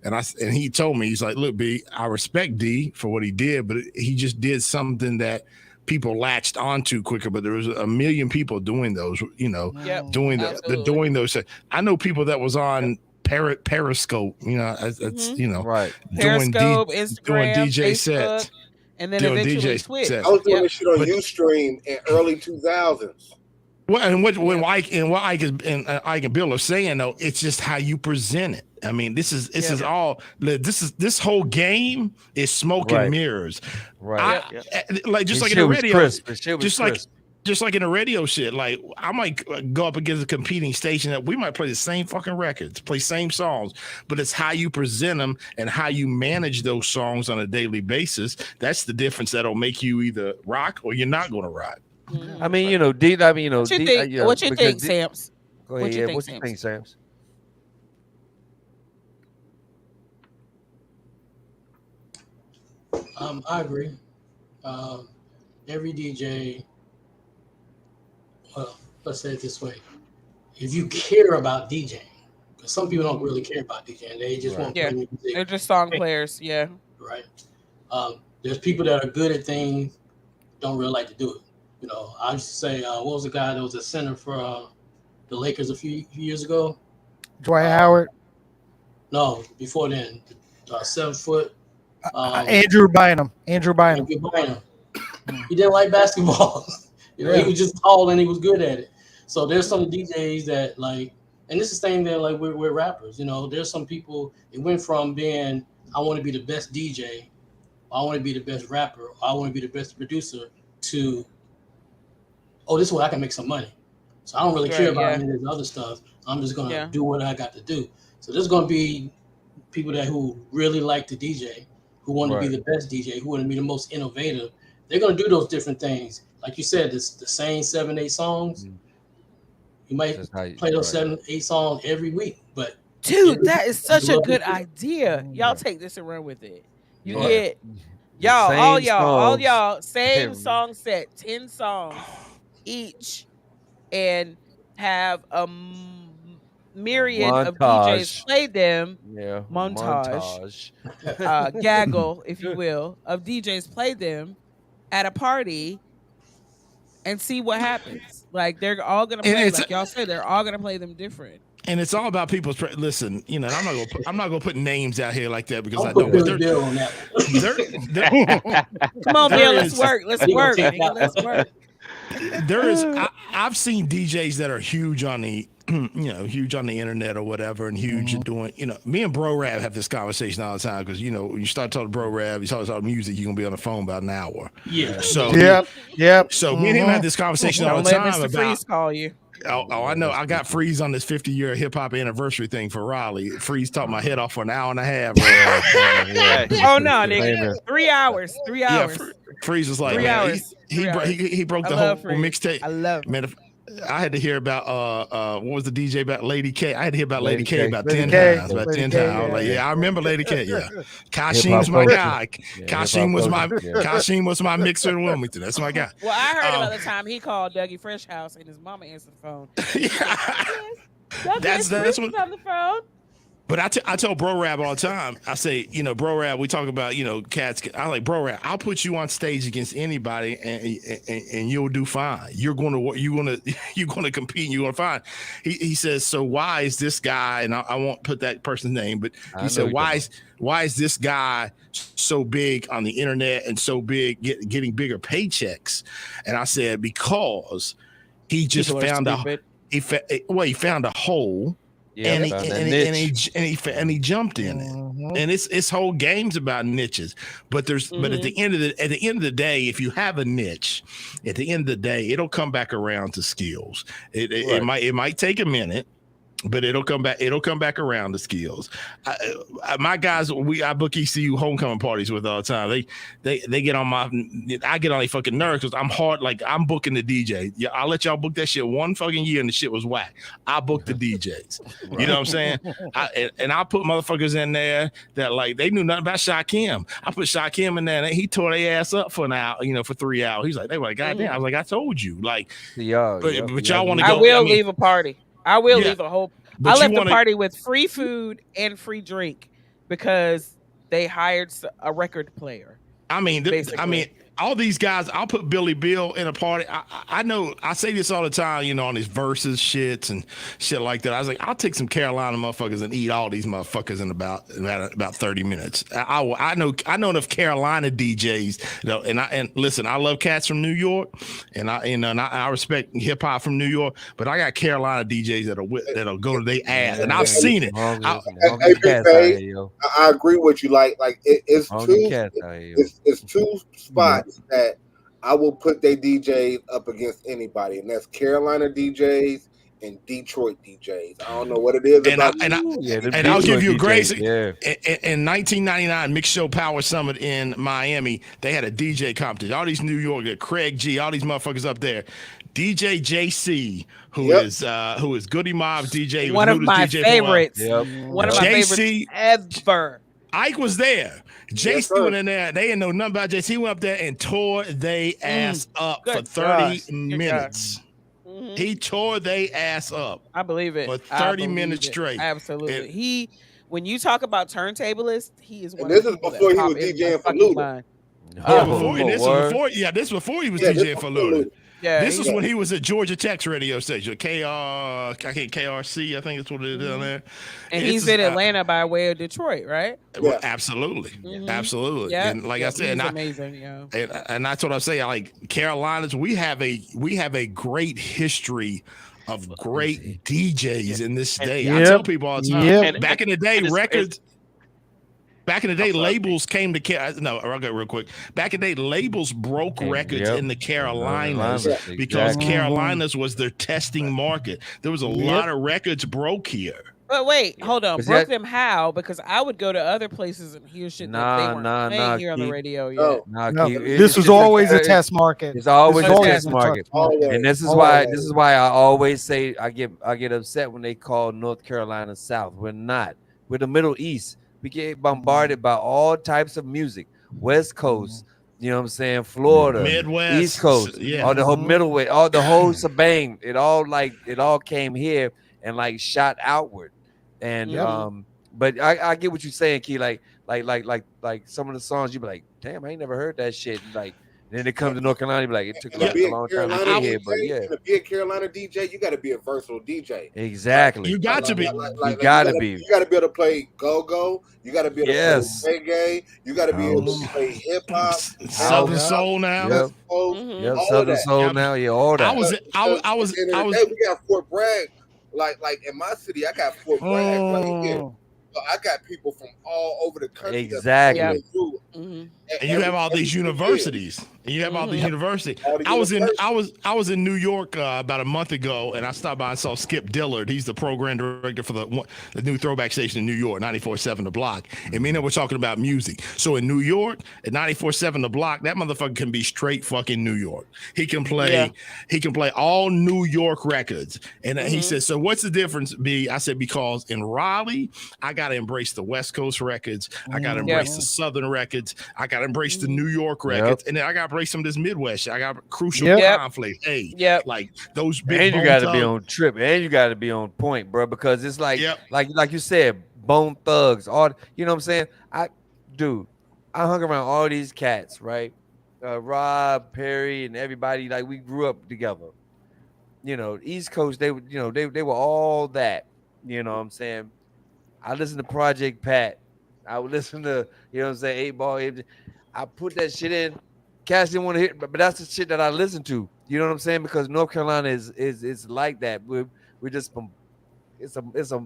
And he told me, he's like, look, B, I respect D for what he did, but he just did something that people latched onto quicker. But there was a million people doing those, doing those. I know people that was on Periscope, that's right. Periscope, Instagram, doing DJ Facebook, sets, and then eventually switch. I was doing this shit on Ustream in early 2000s. Well, and what Ike and Bill are saying though, it's just how you present it. I mean, this whole game is smoke and mirrors. Right. Just like in the radio, just like in the radio shit. Like I might go up against a competing station that we might play the same fucking records, play same songs, but it's how you present them and how you manage those songs on a daily basis. That's the difference that'll make you either rock or you're not going to rock. I mean, what you think, Samps? Go ahead. What you think, Samps? I agree. Every DJ, well, let's say it this way: if you care about DJing, because some people don't really care about DJing, they just want to play music. They're just song players, right. There's people that are good at things, don't really like to do it. I used to say, what was the guy that was a center for the Lakers a few years ago? Dwight Howard. No, before then, 7 foot. Andrew Bynum. He didn't like basketball. He was just tall and he was good at it. So there's some DJs that like, and this is the thing that like we're rappers. There's some people. It went from being I want to be the best DJ, I want to be the best rapper, I want to be the best producer to this is where I can make some money. So I don't really care about any of this other stuff. I'm just gonna do what I got to do. So there's gonna be people who really like to DJ, who want to be the best DJ, who want to be the most innovative. They're gonna do those different things. Like you said, the same 7-8 songs. You might play those 7-8 songs every week, but dude, that is such a good idea. Y'all take this and run with it. You get all y'all, same song set, 10 songs each, and have a myriad of DJs play them. Montage. Gaggle, if you will, of DJs play them at a party and see what happens. Like they're all gonna play, like y'all say, they're all gonna play them different. And it's all about people's. Listen, I'm not gonna put names out here like that because I don't. Bill on that. Come on, Bill. Let's work. Let's work. There is. I've seen DJs that are huge on the, huge on the internet or whatever, and huge at doing. Me and Bro Rab have this conversation all the time because when you start talking to Bro Rab, you start talking music, you're gonna be on the phone about an hour. Yeah. So yep. So me and him have this conversation all the time Mr. about. Freeze call you. Oh, I know. I got Freeze on this 50-year hip hop anniversary thing for Raleigh. Freeze talked my head off for an hour and a half. Oh no, nigga! 3 hours. 3 hours. Yeah, Freeze was like, 3 hours. He broke the whole mixtape. I love him. Man, I had to hear about what was the DJ about Lady K? I had to hear about Lady K about 10 times. About 10 times. I was like, I remember Lady K. Yeah, Kashim's my guy. Kashim was my mixer in Wilmington. That's my guy. Well, I heard about the time he called Dougie Fresh House and his mama answered the phone. That's what on the phone. But I tell Bro Rab all the time. I say, Bro Rab, we talk about, cats. I like Bro Rab. I'll put you on stage against anybody, and you'll do fine. You're gonna compete, and you're gonna find. He says, so why is this guy? And I won't put that person's name, but he said, why is this guy so big on the internet and so big getting bigger paychecks? And I said, because he just found he found a hole. Yeah, and he jumped in it, and it's whole games about niches. But but at the end of the day, if you have a niche, at the end of the day, it'll come back around to skills. It might take a minute, but it'll come back around to skills. My guys, I book ECU homecoming parties with all the time. They get on I get on their fucking nerves because I'm hard. Like, I'm booking the DJ. Yeah, I'll let y'all book that shit one fucking year, and the shit was whack. I booked the DJs. You know what I'm saying? I put motherfuckers in there that, like, they knew nothing about Shakim. I put Shakim in there, and he tore their ass up for an hour, for 3 hours. He's like, they were like, goddamn. I was like, I told you, like, but y'all want to go. I will leave a party. I will leave a whole. I left the party with free food and free drink because they hired a record player. I mean, all these guys, I'll put Billy Bill in a party. I know I say this all the time, on his verses shits and shit like that. I was like, I'll take some Carolina motherfuckers and eat all these motherfuckers in about 30 minutes. I know enough Carolina DJs, and listen, I love cats from New York, and I respect hip hop from New York, but I got Carolina DJs that'll go to their ass, and I've seen it. I agree with you. Like it's two spots that I will put their DJs up against anybody, and that's Carolina DJs and Detroit DJs. I don't know what it is and I'll give you a grace. In 1999 Mix Show Power Summit in Miami, they had a DJ competition. All these New York, Craig G, all these motherfuckers up there. DJ JC, who is Goody Mob's DJ, one of my favorites. One of my favorites ever. Ike was there. JC went in there. They didn't know nothing about JC. He went up there and tore they ass up for 30 minutes. He tore they ass up. I believe it. For 30 minutes straight. Absolutely. When you talk about turntablist, he is one of the people. This is before he was DJing for Luda. This was before he was DJing for Luda. Yeah, this is when he was at Georgia Tech's radio station, KRC, I think that's what it is down there. And he's in Atlanta by way of Detroit, right? Well, absolutely, absolutely. Yep. And like I said, amazing. And that's what I'm saying. Like Carolinas, we have a great history of great DJs in this day. I tell people all the time. Back in the day, records. Back in the day, labels came to I'll go real quick. Back in the day, labels broke records in the Carolinas because Carolinas was their testing market. There was a lot of records broke here. But wait, hold on. Broke them how? Because I would go to other places and hear shit that they weren't playing here on the radio yet. This was always a test market. It's always a test market. And this is why I always say I get upset when they call North Carolina South. We're not. We're the Middle East. We get bombarded by all types of music. West Coast, you know what I'm saying? Florida, Midwest, East Coast, all the whole middleway, all the whole shebang. It all came here and like shot outward. And but I get what you're saying, Key. Like some of the songs you be like, damn, I ain't never heard that shit. Like then it comes to North Carolina, you be like, it took a long time to get here, but to be a Carolina DJ, you got to be a versatile DJ. Exactly. You got to be. You got to be. You got to be able to play go-go. You got to be able to play reggae. You got to be able to play hip hop, Southern soul now. Southern soul now. Yeah, all that. I was. We got Fort Bragg. Like in my city, I got Fort Bragg right here. So I got people from all over the country. Exactly. And you have all these universities. I was in New York about a month ago, and I stopped by and saw Skip Dillard. He's the program director for the new throwback station in New York, 94.7 The Block. And me and him were talking about music. So in New York, at 94.7 The Block, that motherfucker can be straight fucking New York. He can play all New York records. And he said, so what's the difference, B? I said, because in Raleigh, I got to embrace the West Coast records. I got to embrace the Southern records. I got to embrace the New York records. And then I got to embrace some of this Midwest shit. I got Crucial Conflict. Hey, like those big. And you got to be on trip. And you got to be on point, bro, because it's like you said, Bone Thugs, all you know what I'm saying? Dude, I hung around all these cats, right? Rob, Perry, and everybody, like we grew up together. You know, East Coast, they were, they were all that. You know what I'm saying? I listened to Project Pat. I would listen to, you know what I'm saying, 8 Ball. I put that shit in. Cash didn't want to hear, but that's the shit that I listen to. You know what I'm saying? Because North Carolina is like that. We're just from it's a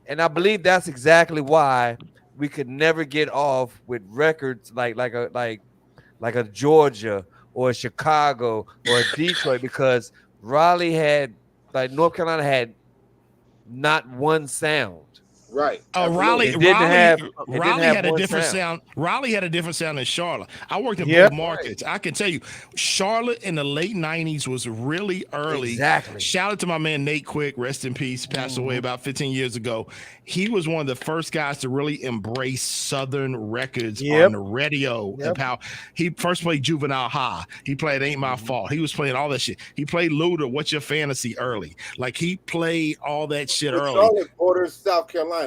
and I believe that's exactly why we could never get off with records like a Georgia or a Chicago or a Detroit, because Raleigh had, like, North Carolina had not one sound. Right. Raleigh, It didn't have had a one different sound. sound. Raleigh had a different sound than Charlotte. I worked in Yep. both markets. I can tell you, Charlotte in the late '90s was really early. Exactly. Shout out to my man Nate Quick, rest in peace, passed away about 15 years ago. He was one of the first guys to really embrace Southern records on the radio. Yep. How he first played Juvenile High. He played Ain't My Fault. He was playing all that shit. He played Luda, What's Your Fantasy early. Like, he played all that shit early. Charlotte borders South Carolina.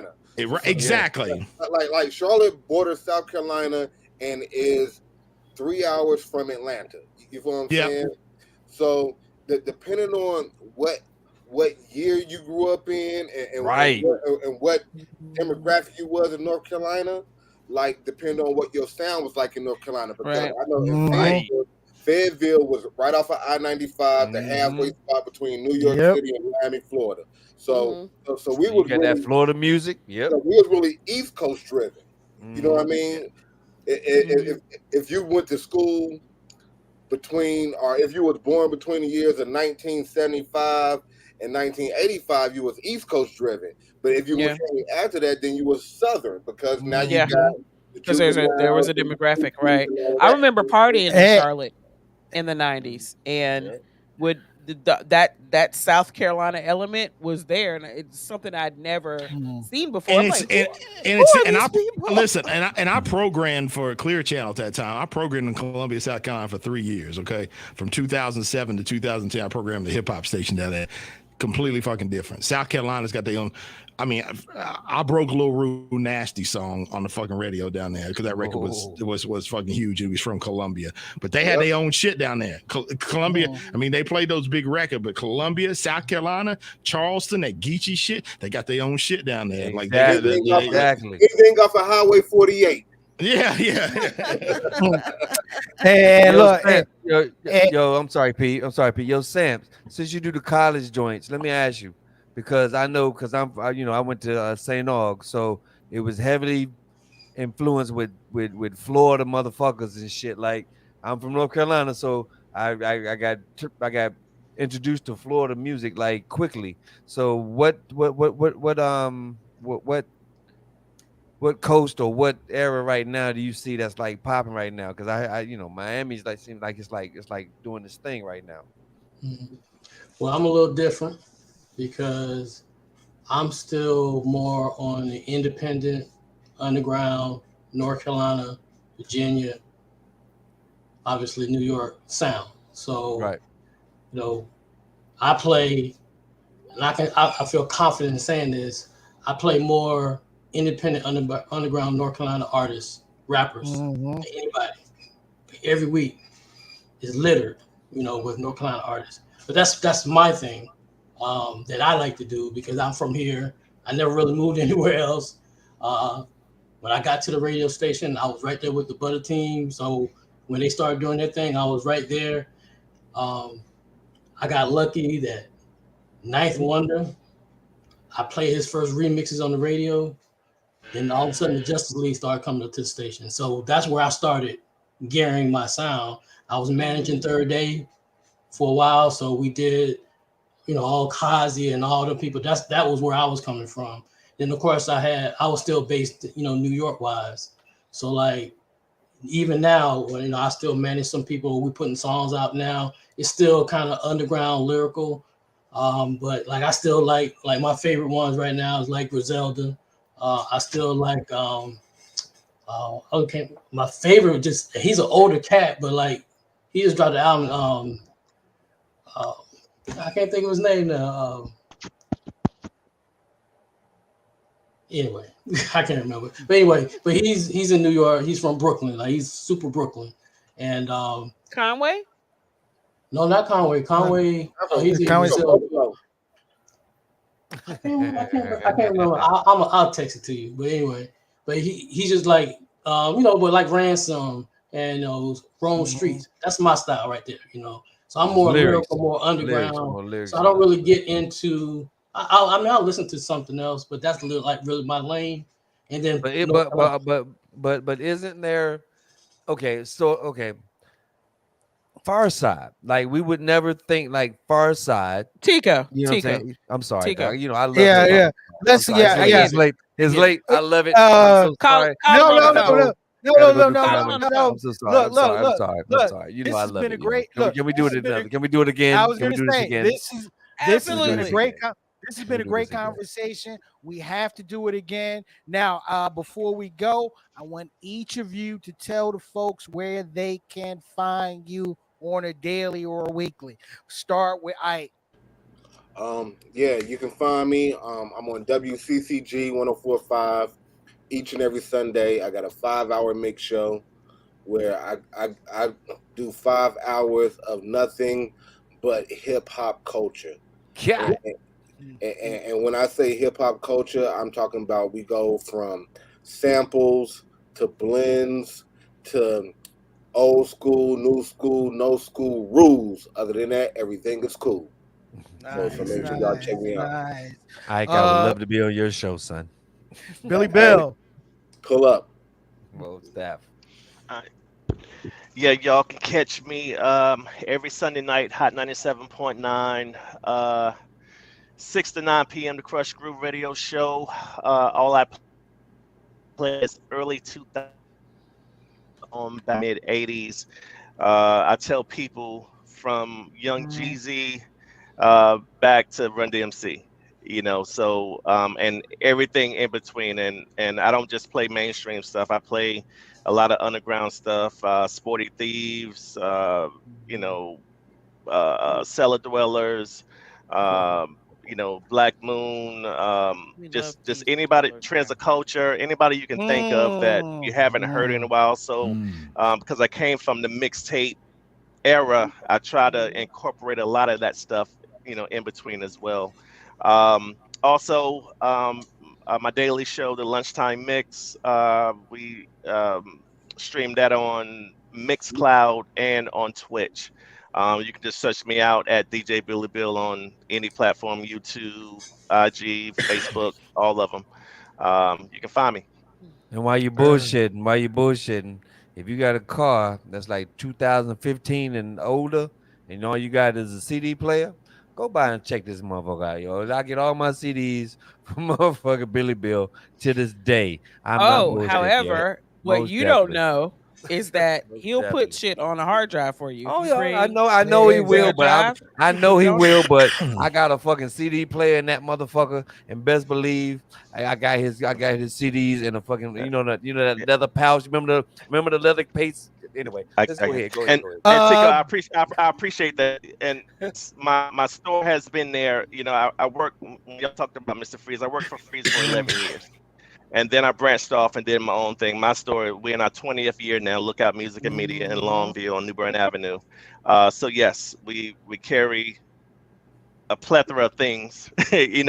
Exactly. Like Charlotte borders South Carolina and is 3 hours from Atlanta. You feel what I'm saying? So depending on what year you grew up in and what demographic you was in North Carolina, like depending on what your sound was like in North Carolina. Because I know in Fayetteville was right off of I-95, the halfway spot between New York City and Miami, Florida. So we was got really, that Florida music. Yep. we was really East Coast driven. You know what I mean? If you went to school between, or if you was born between the years of 1975 and 1985, you was East Coast driven. But if you came after that, then you was Southern, because now you got, because there was a demographic, right? I remember partying in Charlotte in the '90s, and would that South Carolina element was there, and it's something I'd never seen before. I programmed for a Clear Channel at that time. I programmed in Columbia, South Carolina for 3 years. Okay, from 2007 to 2010, I programmed the hip hop station down there. Completely fucking different. South Carolina's got their own. I mean, I broke Lil Rue Nasty song on the fucking radio down there because that record was fucking huge. It was from Columbia, but they had their own shit down there. Columbia, I mean, they played those big records, but Columbia, South Carolina, Charleston, that Geechee shit, they got their own shit down there. Like exactly. Anything off of Highway 48. Yeah. Hey, look, I'm sorry, Pete. Yo, Sam, since you do the college joints, let me ask you, because I know, because I went to St. Aug, so it was heavily influenced with Florida motherfuckers and shit. Like, I'm from North Carolina, so I got introduced to Florida music like quickly. So what coast or what era right now do you see that's like popping right now? Because I Miami's like, seems like it's like doing this thing right now. Well, I'm a little different because I'm still more on the independent, underground, North Carolina, Virginia, obviously New York sound. So, I play, and I feel confident in saying this, I play more independent underground North Carolina artists, rappers, than anybody. Every week is littered, with North Carolina artists. But that's my thing that I like to do, because I'm from here. I never really moved anywhere else. When I got to the radio station, I was right there with the Butter team. So when they started doing their thing, I was right there. I got lucky that Ninth Wonder, I played his first remixes on the radio. Then all of a sudden, the Justice League started coming to the station. So that's where I started gearing my sound. I was managing Third Day for a while, so we did, all Kazi and all the people. That was where I was coming from. Then of course I was still based, New York wise. So like even now, when I still manage some people, we putting songs out now. It's still kind of underground lyrical, but like I still like my favorite ones right now is like Griselda. I still like my favorite, just he's an older cat, but like he just dropped the album. I can't think of his name now. Anyway, I can't remember. But anyway, but he's in New York. He's from Brooklyn. Like he's super Brooklyn. And Conway? no, not Conway. Conway. He's in Conway's- Brazil. I can't remember. I'll text it to you. But anyway, but he's just like but like Ransom and Rome Streets. That's my style right there. So I'm more lyrical, more underground. So I don't really get into. I mean, I'll listen to something else, but that's really my lane. And then, but isn't there? Okay, Far Side, like we would never think like Far Side. Tico. You know what I'm saying? I'm sorry, Tico. dog. I love yeah. Let's It's late. It's late. I love it. I'm so sorry. No. I'm so sorry. I'm sorry. I'm sorry. This I has love been it. a great. Can we do it another? Can we do it again? I was Can we going do to this say again? this has been a great. Absolutely. This has been a great conversation. We have to do it again. Now, before we go, I want each of you to tell the folks where they can find you on a daily or a weekly. Start with Ike. Yeah, you can find me. I'm on WCCG 104.5 each and every Sunday. I got a 5-hour mix show where I do 5 hours of nothing but hip hop culture. Yeah. And when I say hip hop culture, I'm talking about we go from samples to blends to old school, new school, no school rules. Other than that, everything is cool. So make sure y'all check me out. I would love to be on your show, son. Billy Bill. Pull up. Well, staff. Yeah, y'all can catch me every Sunday night, Hot 97.9, 6 to 9 p.m. The Crush Groove Radio Show. All I play is early 2000s, mid 80s. I tell people from Young Jeezy back to Run DMC, so and everything in between. And I don't just play mainstream stuff. I play a lot of underground stuff, Sporty Thieves, Cellar Dwellers, Black Moon, just anybody, Trends of Culture, anybody you can think of that you haven't heard in a while. So because I came from the mixtape era, I try to incorporate a lot of that stuff, in between as well. Also, my daily show, the Lunchtime Mix, we stream that on Mixcloud and on Twitch. You can just search me out at DJ Billy Bill on any platform, YouTube, IG, Facebook, all of them. You can find me. And while you bullshitting, if you got a car that's like 2015 and older, and all you got is a CD player, go by and check this motherfucker out, yo. I get all my CDs from motherfucking Billy Bill to this day. However, what you don't know is that he'll put shit on a hard drive for you. Oh yeah, I know he will, but I know he will, but I got a fucking CD player in that motherfucker, and best believe I got his CDs in a fucking that leather pouch. Remember the leather case? Anyway, let's go ahead. And Tico, I appreciate that. And my store has been there. I work. When y'all talked about Mr. Freeze, I worked for Freeze for 11 years. And then I branched off and did my own thing. My store, we're in our 20th year now. Lookout Music and Media in Longview on New Bern Avenue. So yes, we carry a plethora of things. 20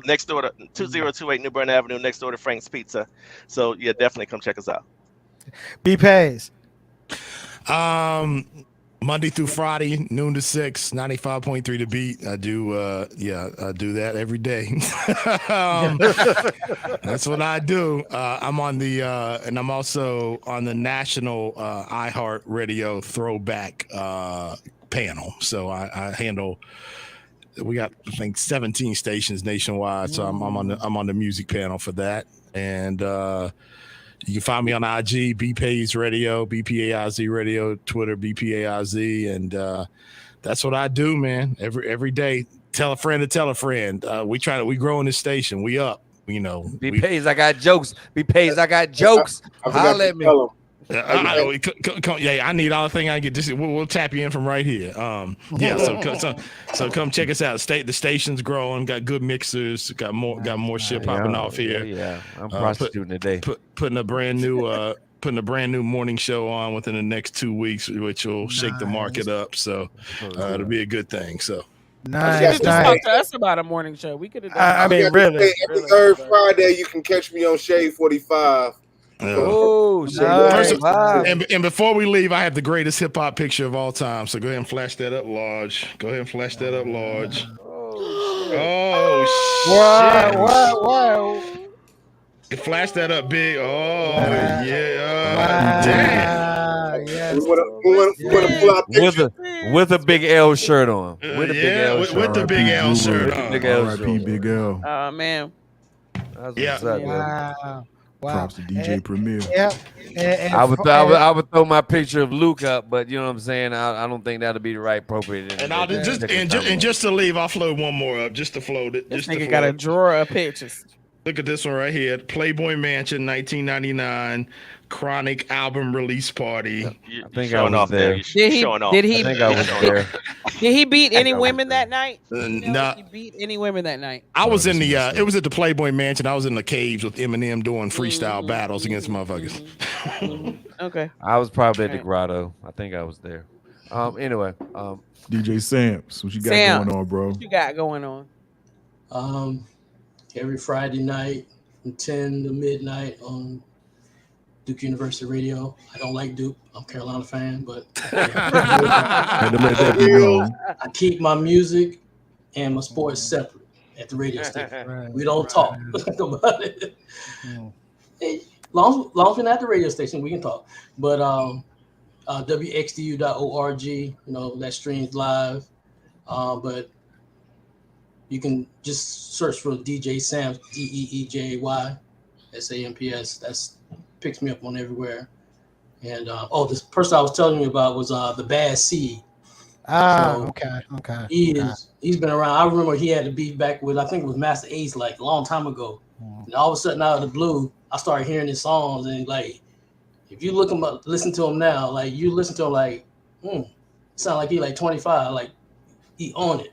next door to 2028 New Bern Avenue, next door to Frank's Pizza. So yeah, definitely come check us out. B Pays. Monday through Friday, noon to 6, 95.3 The Beat. I do that every day. That's what I do. I'm on and I'm also on the national iHeart Radio Throwback panel. So I handle. We got, I think, 17 stations nationwide. So I'm on the music panel for that. And you can find me on IG, BPAIZ Radio, BPAIZ Radio, Twitter, BPAIZ, and that's what I do, man. Every day, tell a friend to tell a friend. We growing this station. We up, BPAIZ, I got jokes. BPAIZ, I got jokes. I forgot to tell him. I need all the thing I get. We'll tap you in from right here. So come check us out. The station's growing. Got good mixers. Got more shit popping off here. Yeah, I'm prostituting today. Putting a brand new morning show on within the next 2 weeks, which will shake the market up. So it'll be a good thing. So. Nice. Talk to us about a morning show. We could have done. I mean, really. Every third Friday, you can catch me on Shade 45. Oh, nice. Wow. And before we leave, I have the greatest hip hop picture of all time. So go ahead and flash that up large. Oh, shit. Flash that up big. Oh, yeah. Damn. Yes. With a big L shirt on. With a big L shirt. With the big L shirt on. R.I.P. Big L. Oh, man. Wow. Props to DJ Premier. Yeah. I would throw my picture of Luke up, but you know what I'm saying. I don't think that'll be the right appropriate. And just to leave, I'll float one more up, just to float it. This nigga got a drawer of pictures. Look at this one right here. Playboy Mansion, 1999, Chronic album release party. I think I was there. Did he? I think I was there. Did he beat any women that night? No. He beat any women that night. I was in the. It was at the Playboy Mansion. I was in the caves with Eminem doing freestyle battles against motherfuckers. Okay. I was probably at the Grotto. I think I was there. Anyway. DJ Samps, what you got going on, bro? What you got going on? Every Friday night from 10 to midnight on Duke University Radio. I don't like Duke. I'm a Carolina fan, but I keep my music and my sports separate at the radio station. Right. We don't talk about it. Hey, long as we're not at the radio station, we can talk. But WXDU.org, that streams live. But you can just search for DJ Samps, DeeJay SAMPS. That's picks me up on everywhere. And this person I was telling you about was the Bad Seed. Okay. He's been around. I remember he had to be back with, I think it was Master Ace, like a long time ago. And all of a sudden, out of the blue, I started hearing his songs, and like, if you look him up, listen to him now, like you listen to him, like, sound like he like 25, like he own it,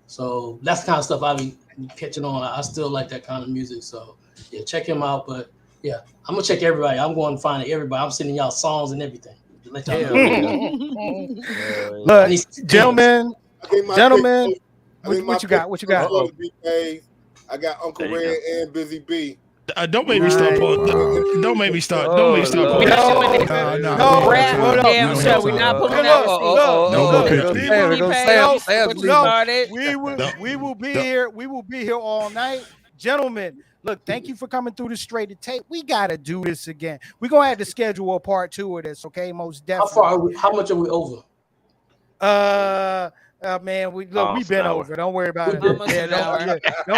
So that's the kind of stuff I be catching on. I still like that kind of music. So yeah, check him out. But yeah, I'm gonna check everybody. I'm going to find everybody. I'm sending y'all songs and everything. Let y'all know. Look, gentlemen, what you got? I got Uncle Red and Busy B. Don't make me start pulling. Don't make me start. Don't make me start pulling. No, we're not pulling out. We will be here. We will be here all night, gentlemen. Look, thank you for coming through the Straight to Tape. We gotta do this again. We're gonna have to schedule a part 2 of this, okay? Most definitely. How much are we over? Man, we've been over. Don't worry about it. Don't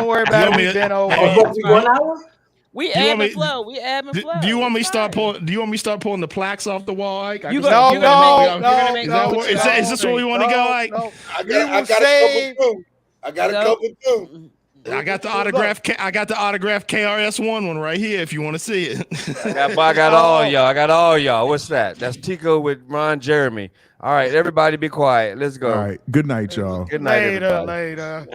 worry about it. We've been over. 1 hour? We ebb and flow. Do you want me to start pulling? Do you want me to start pulling the plaques off the wall, Ike? Is this where we want to go, Ike? I got a couple too. I got the autograph. I got the autograph KRS-One one right here. If you want to see it. I got all y'all. What's that? That's Tico with Ron Jeremy. All right, everybody, be quiet. Let's go. All right. Good night, y'all. Good night, later.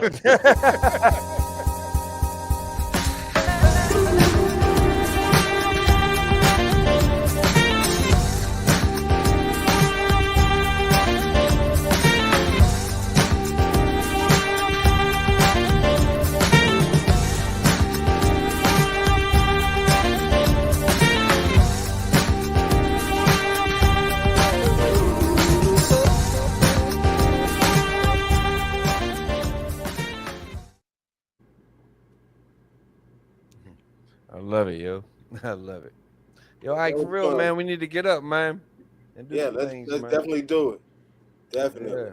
I love it, yo. I love it. Yo, Ike, for real, man, we need to get up, man. And do let's things, man. Man. Definitely do it. Definitely. Yeah.